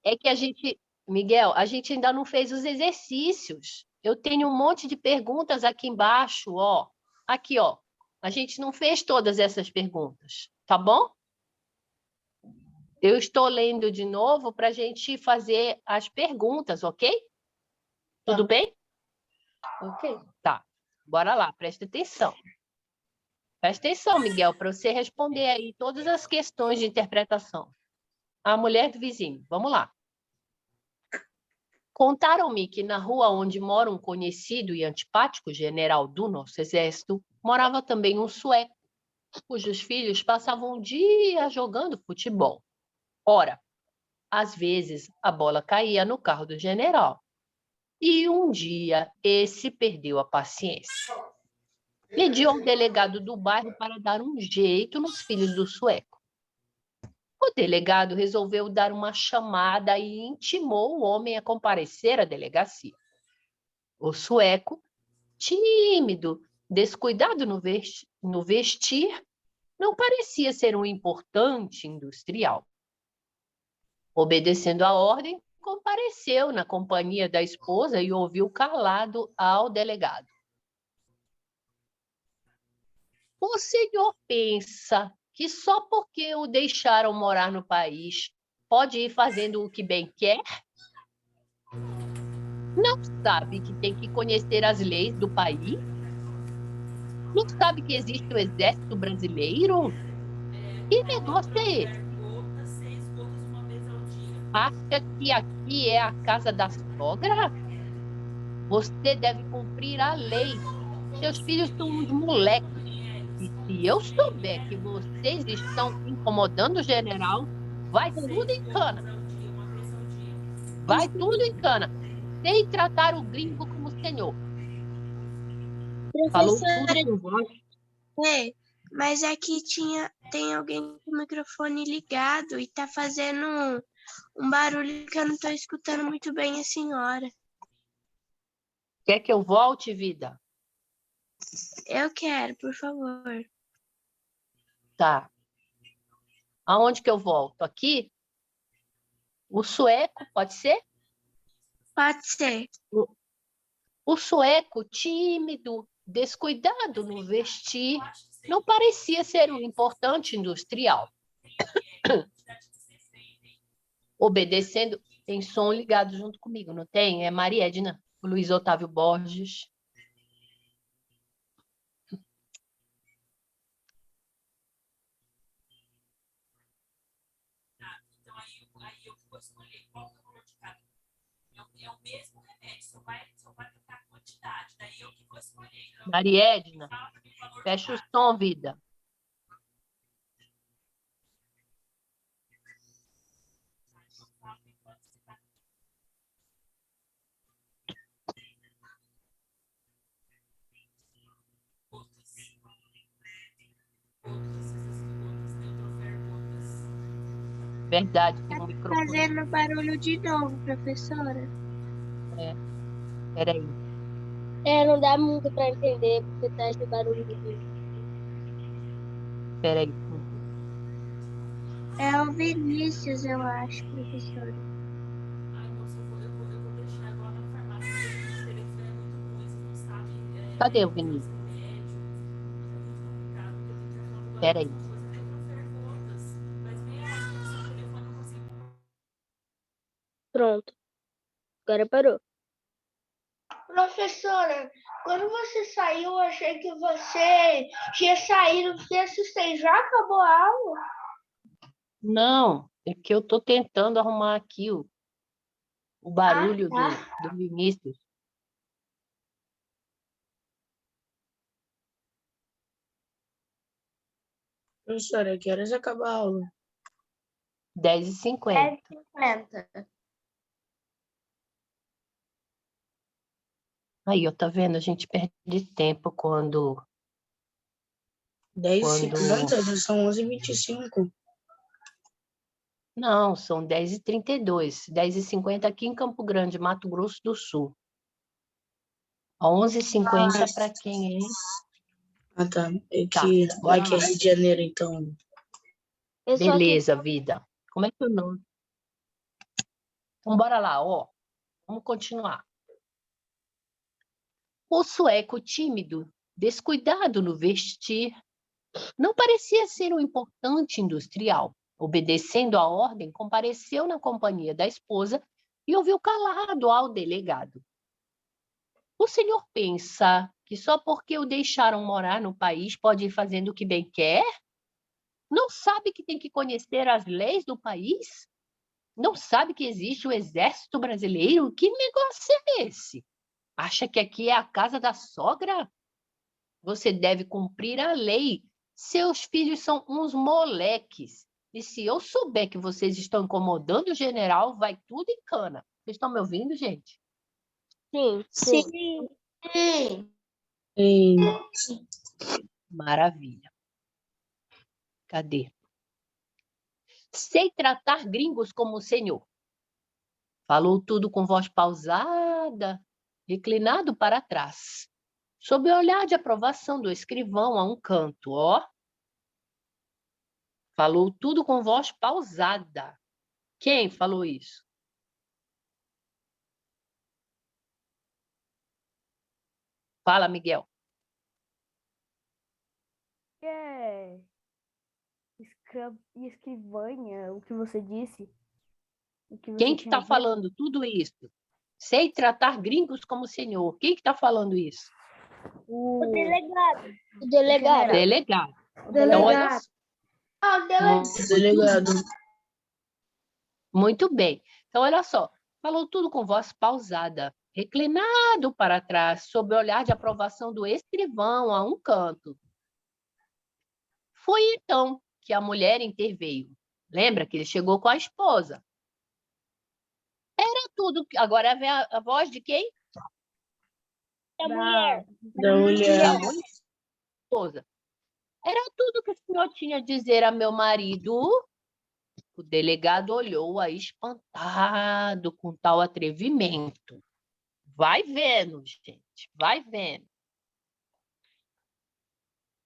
é que a gente, Miguel, a gente ainda não fez os exercícios. Eu tenho um monte de perguntas aqui embaixo, ó. Aqui, ó. A gente não fez todas essas perguntas, tá bom? Eu estou lendo de novo para a gente fazer as perguntas, ok? Tudo bem? Ok. Tá. Bora lá, presta atenção. Presta atenção, Miguel, para você responder aí todas as questões de interpretação. A mulher do vizinho, vamos lá. Contaram-me que na rua onde mora um conhecido e antipático general do nosso exército, morava também um sueco, cujos filhos passavam o dia jogando futebol. Ora, às vezes a bola caía no carro do general. E um dia esse perdeu a paciência. Pediu ao delegado do bairro para dar um jeito nos filhos do sueco. O delegado resolveu dar uma chamada e intimou o homem a comparecer à delegacia. O sueco, tímido, descuidado no vestir, não parecia ser um importante industrial. Obedecendo à ordem, compareceu na companhia da esposa e ouviu calado ao delegado. O senhor pensa que só porque o deixaram morar no país pode ir fazendo o que bem quer? Não sabe que tem que conhecer as leis do país? Não sabe que existe o exército brasileiro? Que negócio é esse? Acha que aqui é a casa da sogra? Você deve cumprir a lei. Seus filhos são uns moleques. E se eu souber que vocês estão incomodando o general, vai tudo em cana. Vai tudo em cana. Sem tratar o gringo como senhor. Falou tudo em voz. Mas aqui tem alguém com o microfone ligado e tá fazendo um barulho que eu não tô escutando muito bem a senhora. Quer que eu volte, vida? Eu quero, por favor. Tá. Aonde que eu volto? Aqui? O sueco, pode ser? Pode ser. O sueco, tímido, descuidado no vestir, não parecia ser um importante industrial. Obedecendo, tem som ligado junto comigo, não tem? É Maria Edna, o Luiz Otávio Borges. Então, aí eu vou escolher qual que é o valor de cada. É o mesmo remédio, só vai trocar a quantidade. Daí eu que vou escolher. Então, Maria Edna, fecha o som, vida. Verdade, tem um microfone. Fazendo barulho de novo, professora. Peraí. Não dá muito pra entender, porque tá esse barulho de vídeo. Peraí. É o Vinícius, eu acho, professora. Ai, moça, eu vou deixar igual na farmácia. O telefone é muito ruim, vocês não sabem. Cadê o Vinícius? Remédio. É muito complicado, porque eu tenho que ficar falando Peraí. perguntas. Mas meia hora que eu preciso do telefone, eu não consigo. Pronto. Agora parou. Professora, quando você saiu, eu achei que você tinha saído, fiquei assustei. Já acabou a aula? Não, é que eu tô tentando arrumar aqui o barulho tá. do Vinícius. Professora, que horas acaba a aula? 10h50. 10h50. Aí, ó, tá vendo? A gente perde tempo quando 10h50? Já são 11h25. Não, são 10h32. 10h50 aqui em Campo Grande, Mato Grosso do Sul. 11h50 para quem é. Ah, tá. É Tá, que bora aqui é lá. Rio de Janeiro, então. Eu só Beleza, vida. Como é que eu não? Então, bora lá, ó. Vamos continuar. O sueco tímido, descuidado no vestir, não parecia ser um importante industrial. Obedecendo à ordem, compareceu na companhia da esposa e ouviu calado ao delegado. O senhor pensa que só porque o deixaram morar no país pode ir fazendo o que bem quer? Não sabe que tem que conhecer as leis do país? Não sabe que existe o exército brasileiro? Que negócio é esse? Acha que aqui é a casa da sogra? Você deve cumprir a lei. Seus filhos são uns moleques. E se eu souber que vocês estão incomodando o general, vai tudo em cana. Vocês estão me ouvindo, gente? sim. Sim. E Maravilha. Cadê? Sei tratar gringos como o senhor. Falou tudo com voz pausada, reclinado para trás, sob o olhar de aprovação do escrivão a um canto, ó. Falou tudo com voz pausada. Quem falou isso? Fala, Miguel. Escrivanha, o que você disse. O que Quem você que tinha está dito. falando tudo isso? Sei tratar gringos como o senhor. Quem que está falando isso? O Delegado. O delegado. Delegado. Então, Delegado. olha só. Ah, o delegado. delegado. Muito bem. Então, olha só. Falou tudo com voz pausada, reclinado para trás, sob o olhar de aprovação do escrivão a um canto. Foi então que a mulher interveio. Lembra que ele chegou com a esposa. Era tudo. Agora vem a voz de quem? Da mulher. Da mulher. Da mulher. Esposa. Era tudo que o senhor tinha a dizer a meu marido. O delegado olhou-a espantado com tal atrevimento. Vai vendo, gente, vai vendo.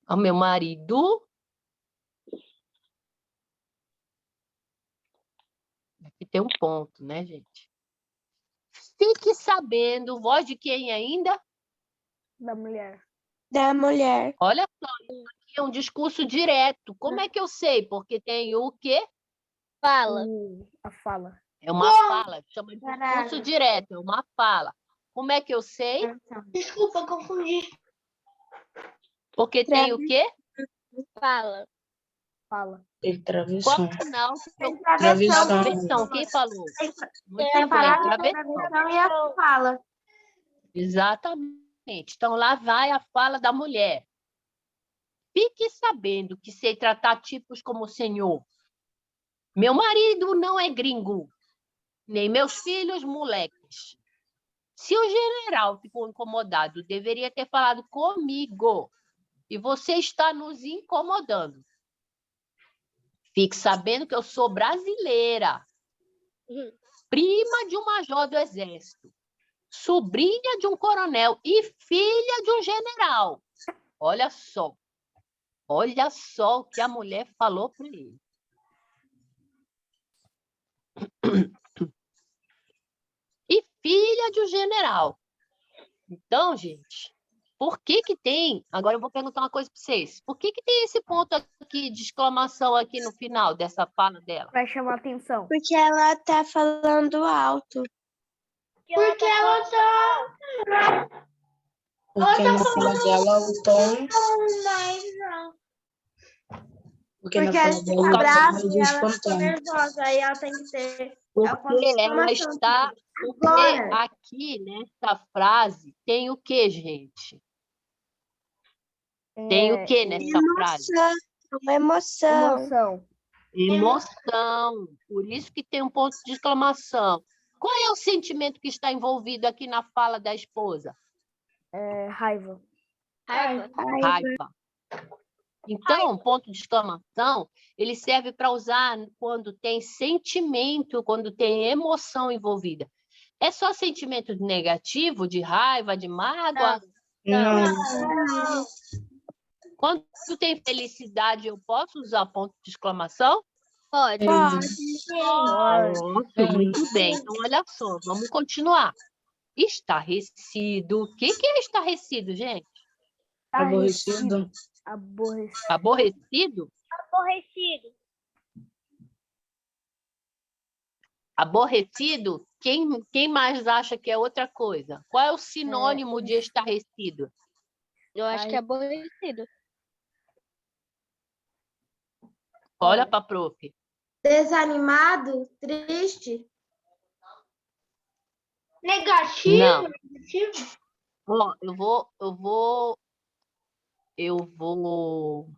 O meu marido. Aqui tem um ponto, né, gente? Fique sabendo, voz de quem ainda? Da mulher. Da mulher. Olha só, isso aqui é um discurso direto. Como é que eu sei? Porque tem o quê? Fala. A fala. É uma fala, chama de discurso Caralho. direto, é uma fala. Como é que eu sei? Desculpa, confundi. Porque tem o quê? Fala. Fala. Tem Qual travessão. o sinal? Tem Travessão. Travessão. Quem falou? Muito Tem a bem, palavra, travessão. travessão e a fala. Exatamente. Então, lá vai a fala da mulher. Fique sabendo que sei tratar tipos como o senhor. Meu marido não é gringo, nem meus filhos moleques. Se o general ficou incomodado, deveria ter falado comigo. E você está nos incomodando. Fique sabendo que eu sou brasileira, prima de um major do exército, sobrinha de um coronel e filha de um general. Olha só o que a mulher falou para ele. E filha de um general. Então, gente, por que que tem... Agora eu vou perguntar uma coisa para vocês. Por que que tem esse ponto aqui de exclamação aqui no final dessa fala dela? Pra chamar atenção. Porque ela tá falando alto. Porque ela tá Porque na fala dela o tom. falando mais, não. Porque na Porque ela fala tem dela um o tom braço é e de ela ficou espantar. nervosa. Aí ela tem que ter. Porque ela está... Porque Agora. aqui, nessa frase, tem o quê, gente? Tem o quê nessa frase? Uma emoção. Emoção. Emoção. Por isso que tem um ponto de exclamação. Qual é o sentimento que está envolvido aqui na fala da esposa? Raiva. Raiva. Então, ponto de exclamação, ele serve para usar quando tem sentimento, quando tem emoção envolvida. É só sentimento negativo, de raiva, de mágoa? Não, Quando tem felicidade, eu posso usar ponto de exclamação? Pode. Nossa, muito bem. Então, olha só, vamos continuar. Estarrecido. O que que é estarrecido, gente? aborrecido. Aborrecido. Aborrecido? Aborrecido. Aborrecido? Quem mais acha que é outra coisa? Qual é o sinônimo de estarrecido? Eu acho que é aborrecido. Olha para a prof. Desanimado, triste. Negativo? Não. Negativo? Ó, eu vou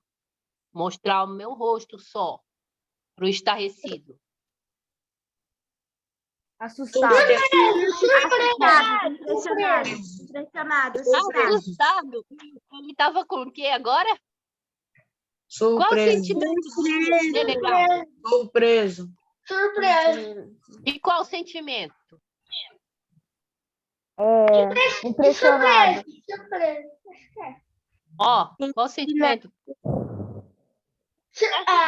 mostrar o meu rosto só para o estarrecido. Assustado. Impressionado. Assustado. Ele estava com o quê agora? Qual o Surpreso. sentimento do delegado? Surpreso. Surpresa. E qual o sentimento? Impressionado. Surpresa. Ó, qual o sentimento?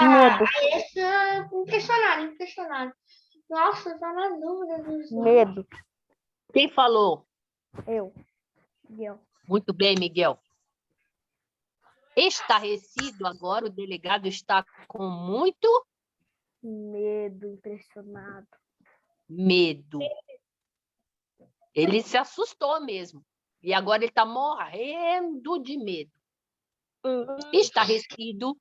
Medo. Esse é impressionado. Nossa, tá na dúvida dos Medo. Quem falou? Eu. Miguel. Muito bem, Miguel. Estarrecido, agora o delegado está com muito Medo. Impressionado. medo. Ele se assustou mesmo. E agora ele está morrendo de medo. Estarrecido,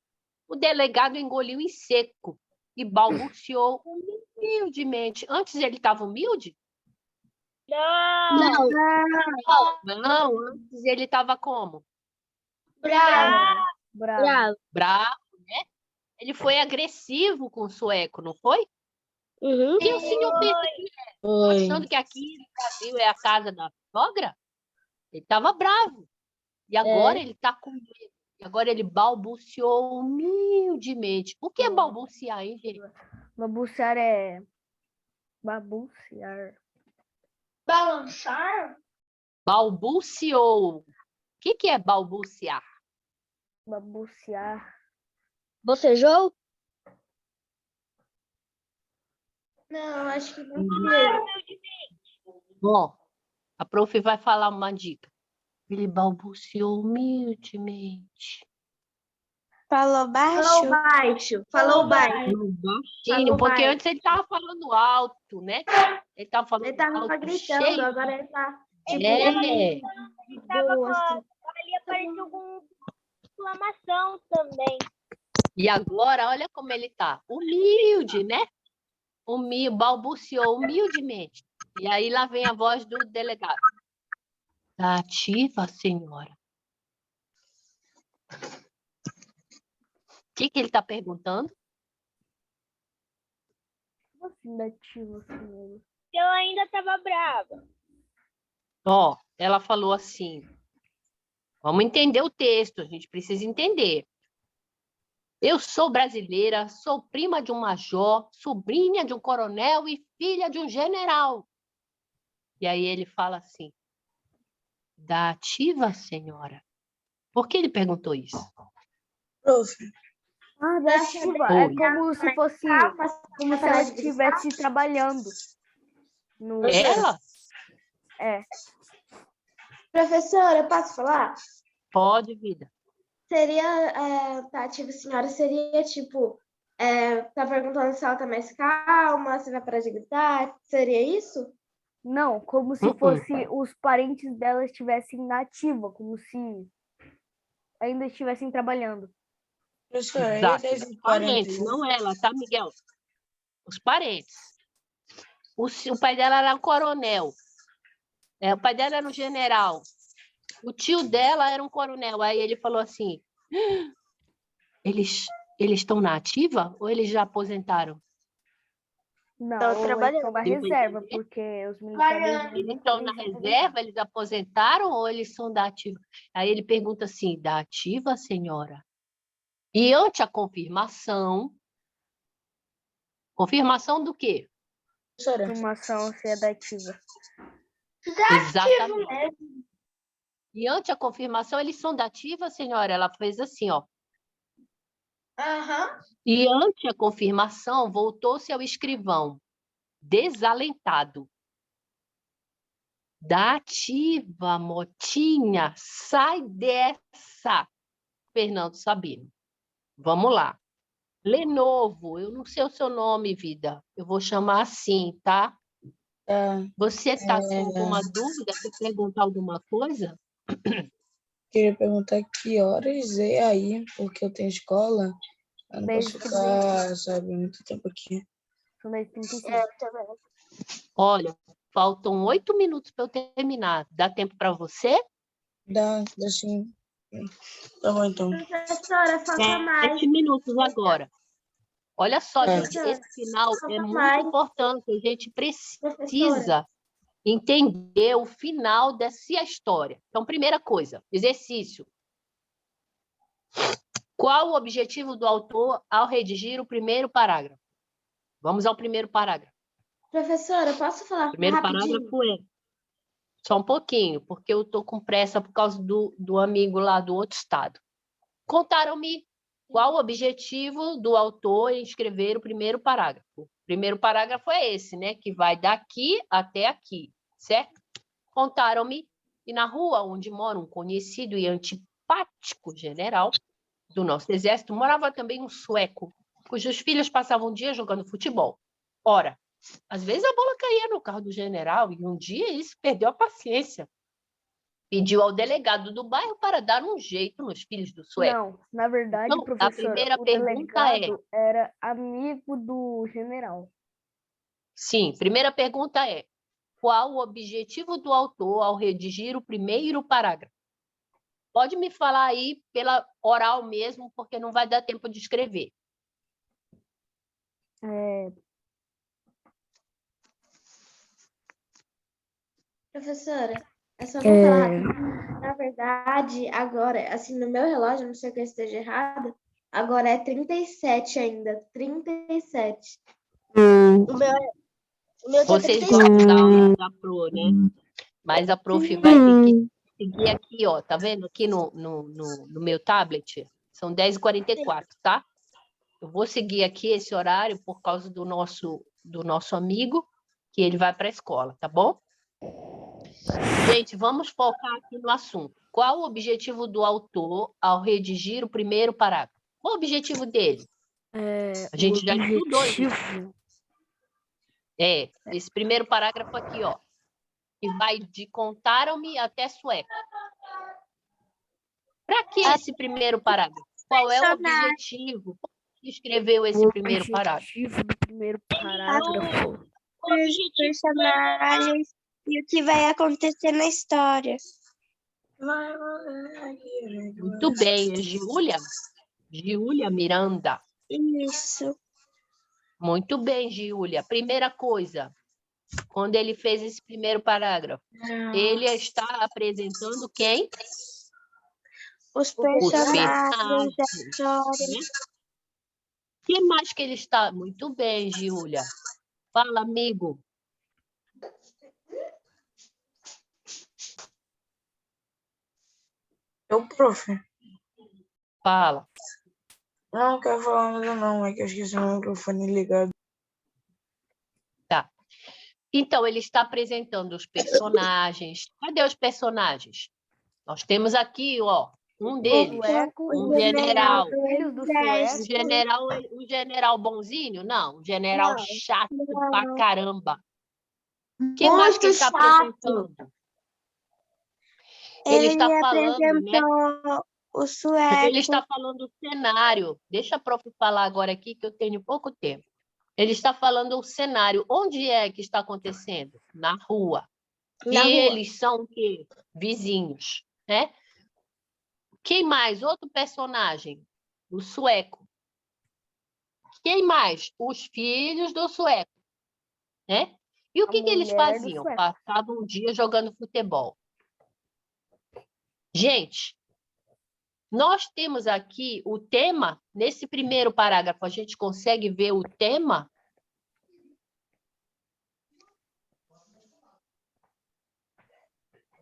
o delegado engoliu em seco e balbuciou humildemente. Antes ele estava humilde? Não. Não, antes ele estava como? Bravo. Bravo. Bravo. Bravo, né? Ele foi agressivo com o sueco, não foi? Uhum. E o senhor pensa que Foi. achando que aqui no Brasil é a casa da sogra? Ele estava bravo. E agora ele está com medo. E agora ele balbuciou humildemente. O que é balbuciar, hein, gente? Babucear é... Babucear. Balançar? Balbuciou. O que é balbuciar? Babucear. Bocejou? Não, acho que não. Bom, a prof vai falar uma dica. Ele balbuciou humildemente. Falou baixo? Falou baixo. Baixinho, Falou porque baixo. antes ele estava falando alto, né? Ele estava falando Ele tava alto, gritando, cheio. agora ele tá tipo. É. boa, assim. Ali apareceu com exclamação também. E agora, olha como ele está. Humilde, né? Balbuciou humildemente. E aí lá vem a voz do delegado. Está ativa, senhora? O que ele está perguntando? Como assim, dativo, senhor? Eu ainda estava brava. Ó, ela falou assim. Vamos entender o texto, a gente precisa entender. Eu sou brasileira, sou prima de um major, sobrinha de um coronel e filha de um general. E aí ele fala assim, da ativa, senhora? Por que ele perguntou isso? Prof, Ah, da ativa. É Oi. como se fosse, Calma, como se ela estivesse trabalhando. No... Ela? É. Professora, eu posso falar? Pode, vida. Seria, tá, ativa senhora, seria tipo, tá perguntando se ela tá mais calma, se vai parar de gritar, seria isso? Não, como se fosse os parentes dela estivessem na ativa, como se ainda estivessem trabalhando. professora, e Exato. desde Os 40 parentes, não ela, tá, Miguel? Os parentes. O pai dela era um coronel. O pai dela era um general. O tio dela era um coronel. Aí ele falou assim, eles estão na ativa ou eles já aposentaram? Não, Tô ou eles trabalhando. estão na Deu pra reserva, entender? porque os militares... Eles estão na reserva, eles aposentaram ou eles são da ativa? Aí ele pergunta assim, da ativa, senhora? E ante a confirmação do quê? professora, Informação se é da ativa. Exatamente. E ante a confirmação, eles são da ativa, senhora? Ela fez assim, ó. Aham. E ante a confirmação, voltou-se ao escrivão, desalentado. Da ativa, motinha, sai dessa. Fernando Sabino. Vamos lá. Lenovo, eu não sei o seu nome, vida. Eu vou chamar assim, tá? tá, Você está com alguma dúvida? Quer perguntar alguma coisa? queria perguntar que horas é aí, porque eu tenho escola, eu não posso ficar, sabe, muito tempo aqui. São 10h35. É, também. Olha, faltam 8 minutos para eu terminar. Dá tempo para você? Dá sim. Tá bom, então. Professora, falta mais. 7 minutos agora. Olha só, É. gente, esse final é Falta muito mais. importante. A gente Professora, precisa entender o final dessa história. Então, primeira coisa, exercício. Qual o objetivo do autor ao redigir o primeiro parágrafo? Vamos ao primeiro parágrafo. professora, posso falar O primeiro rapidinho? parágrafo é... Só um pouquinho, porque eu estou com pressa por causa do amigo lá do outro estado. Contaram-me qual o objetivo do autor em escrever o primeiro parágrafo. O primeiro parágrafo é esse, né? Que vai daqui até aqui, certo? Contaram-me que na rua onde mora um conhecido e antipático general do nosso exército, morava também um sueco, cujos filhos passavam o dia jogando futebol. Ora, às vezes a bola caía no carro do general e um dia isso perdeu a paciência. Pediu ao delegado do bairro para dar um jeito nos filhos do sueco. Não, na verdade, Então, a professora, primeira o pergunta delegado era amigo do general. Sim, primeira pergunta é: qual o objetivo do autor ao redigir o primeiro parágrafo? Pode me falar aí pela oral mesmo, porque não vai dar tempo de escrever. Professora, é só vou falar rapidinho. Na verdade, agora, assim, no meu relógio, não sei que eu esteja errado, agora é 37 ainda. 37. O meu tá Vocês 37. gostam da aula da Pro, né? Mas a prof vai ter que seguir aqui, ó. Tá vendo aqui no meu tablet? São 10h44, tá? Eu vou seguir aqui esse horário por causa do nosso amigo, que ele vai para a escola, tá bom? Gente, vamos focar aqui no assunto. Qual o objetivo do autor ao redigir o primeiro parágrafo? Qual o objetivo dele? A gente já estudou isso. Esse primeiro parágrafo aqui, ó. Que vai de contaram-me até sueco. Para que esse primeiro parágrafo? Qual é o objetivo? Por que escreveu esse primeiro parágrafo? O objetivo do primeiro parágrafo. Os personagens e o que vai acontecer na história. Muito bem, Giulia. Giulia Miranda. Isso. Muito bem, Giulia. Primeira coisa, quando ele fez esse primeiro parágrafo, ele está apresentando quem? Os Os personagens da personagens, história. né? que mais que ele está? Muito bem, Giulia. Fala, amigo. Eu, prof. Fala. Não quero falar nada não, é que eu esqueci o microfone ligado. Tá. Então, ele está apresentando os personagens. Cadê os personagens? Nós temos aqui, ó, um deles, Sueco, um general. filhos do Um sueco. general bonzinho? Não, um general chato pra caramba. O que Muito mais que ele está chato. apresentando? Ele está Ele falando, né? apresentou o sueco. Ele está falando o cenário. Deixa a prof falar agora aqui, que eu tenho pouco tempo. Ele está falando o cenário. Onde é que está acontecendo? Na rua. E eles são o quê? Vizinhos, né? Quem mais? Outro personagem? O sueco. Quem mais? Os filhos do sueco, né? E o A que eles mulher do faziam? sueco. Passavam um dia jogando futebol. Gente, nós temos aqui o tema, nesse primeiro parágrafo, a gente consegue ver o tema?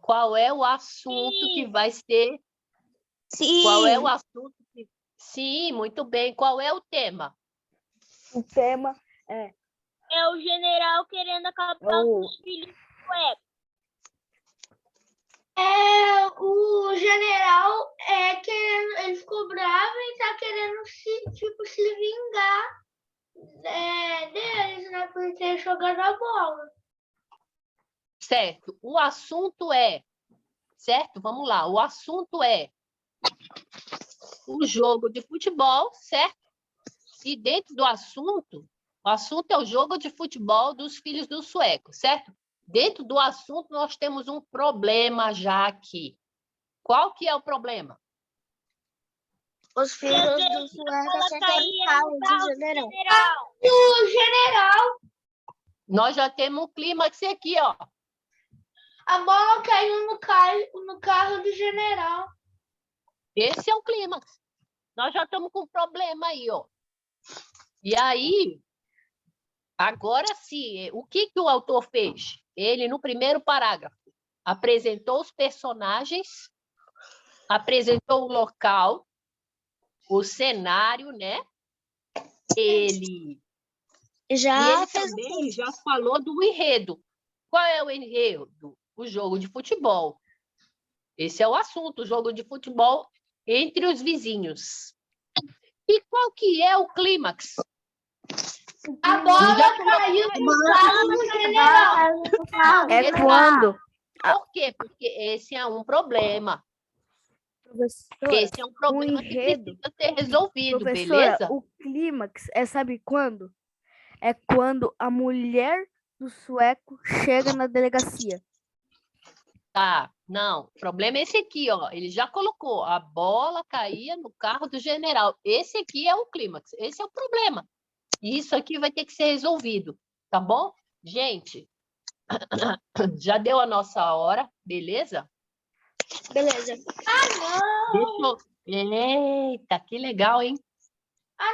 Qual é o assunto que vai ser? Sim. Qual é o assunto que... Sim, muito bem. Qual é o tema? O tema É o general querendo acabar com os filhos suecos. O general ele ficou bravo e tá querendo se vingar deles, né? Por ter jogado a bola. Certo. O assunto é... Certo? Vamos lá. O assunto é o jogo de futebol, certo? E dentro do assunto, o assunto é o jogo de futebol dos filhos do sueco, certo? Dentro do assunto, nós temos um problema já aqui. Qual que é o problema? Os filhos do sueco acertaram o carro do general. O general, Nós já temos um clímax aqui, ó. a bola caiu no carro do general. Esse é o clímax. Nós já estamos com um problema aí, ó. E aí, agora sim, o que o autor fez? Ele, no primeiro parágrafo, apresentou os personagens, apresentou o local, o cenário, né? E ele também já falou do enredo. Qual é o enredo? O jogo de futebol. Esse é o assunto, o jogo de futebol entre os vizinhos. E qual que é o clímax? A bola caiu no carro do general. é quando, Por quê? Porque esse é um problema. professora, Esse é um problema que enredo, precisa ser resolvido, professora, beleza? o clímax sabe quando? É quando a mulher do sueco chega na delegacia. Tá, não. O problema é esse aqui, ó. Ele já colocou. A bola caía no carro do general. Esse aqui é o clímax. Esse é o problema. E isso aqui vai ter que ser resolvido, tá bom? Gente, já deu a nossa hora, beleza? Beleza. Deixa eu... Eita, que legal, hein?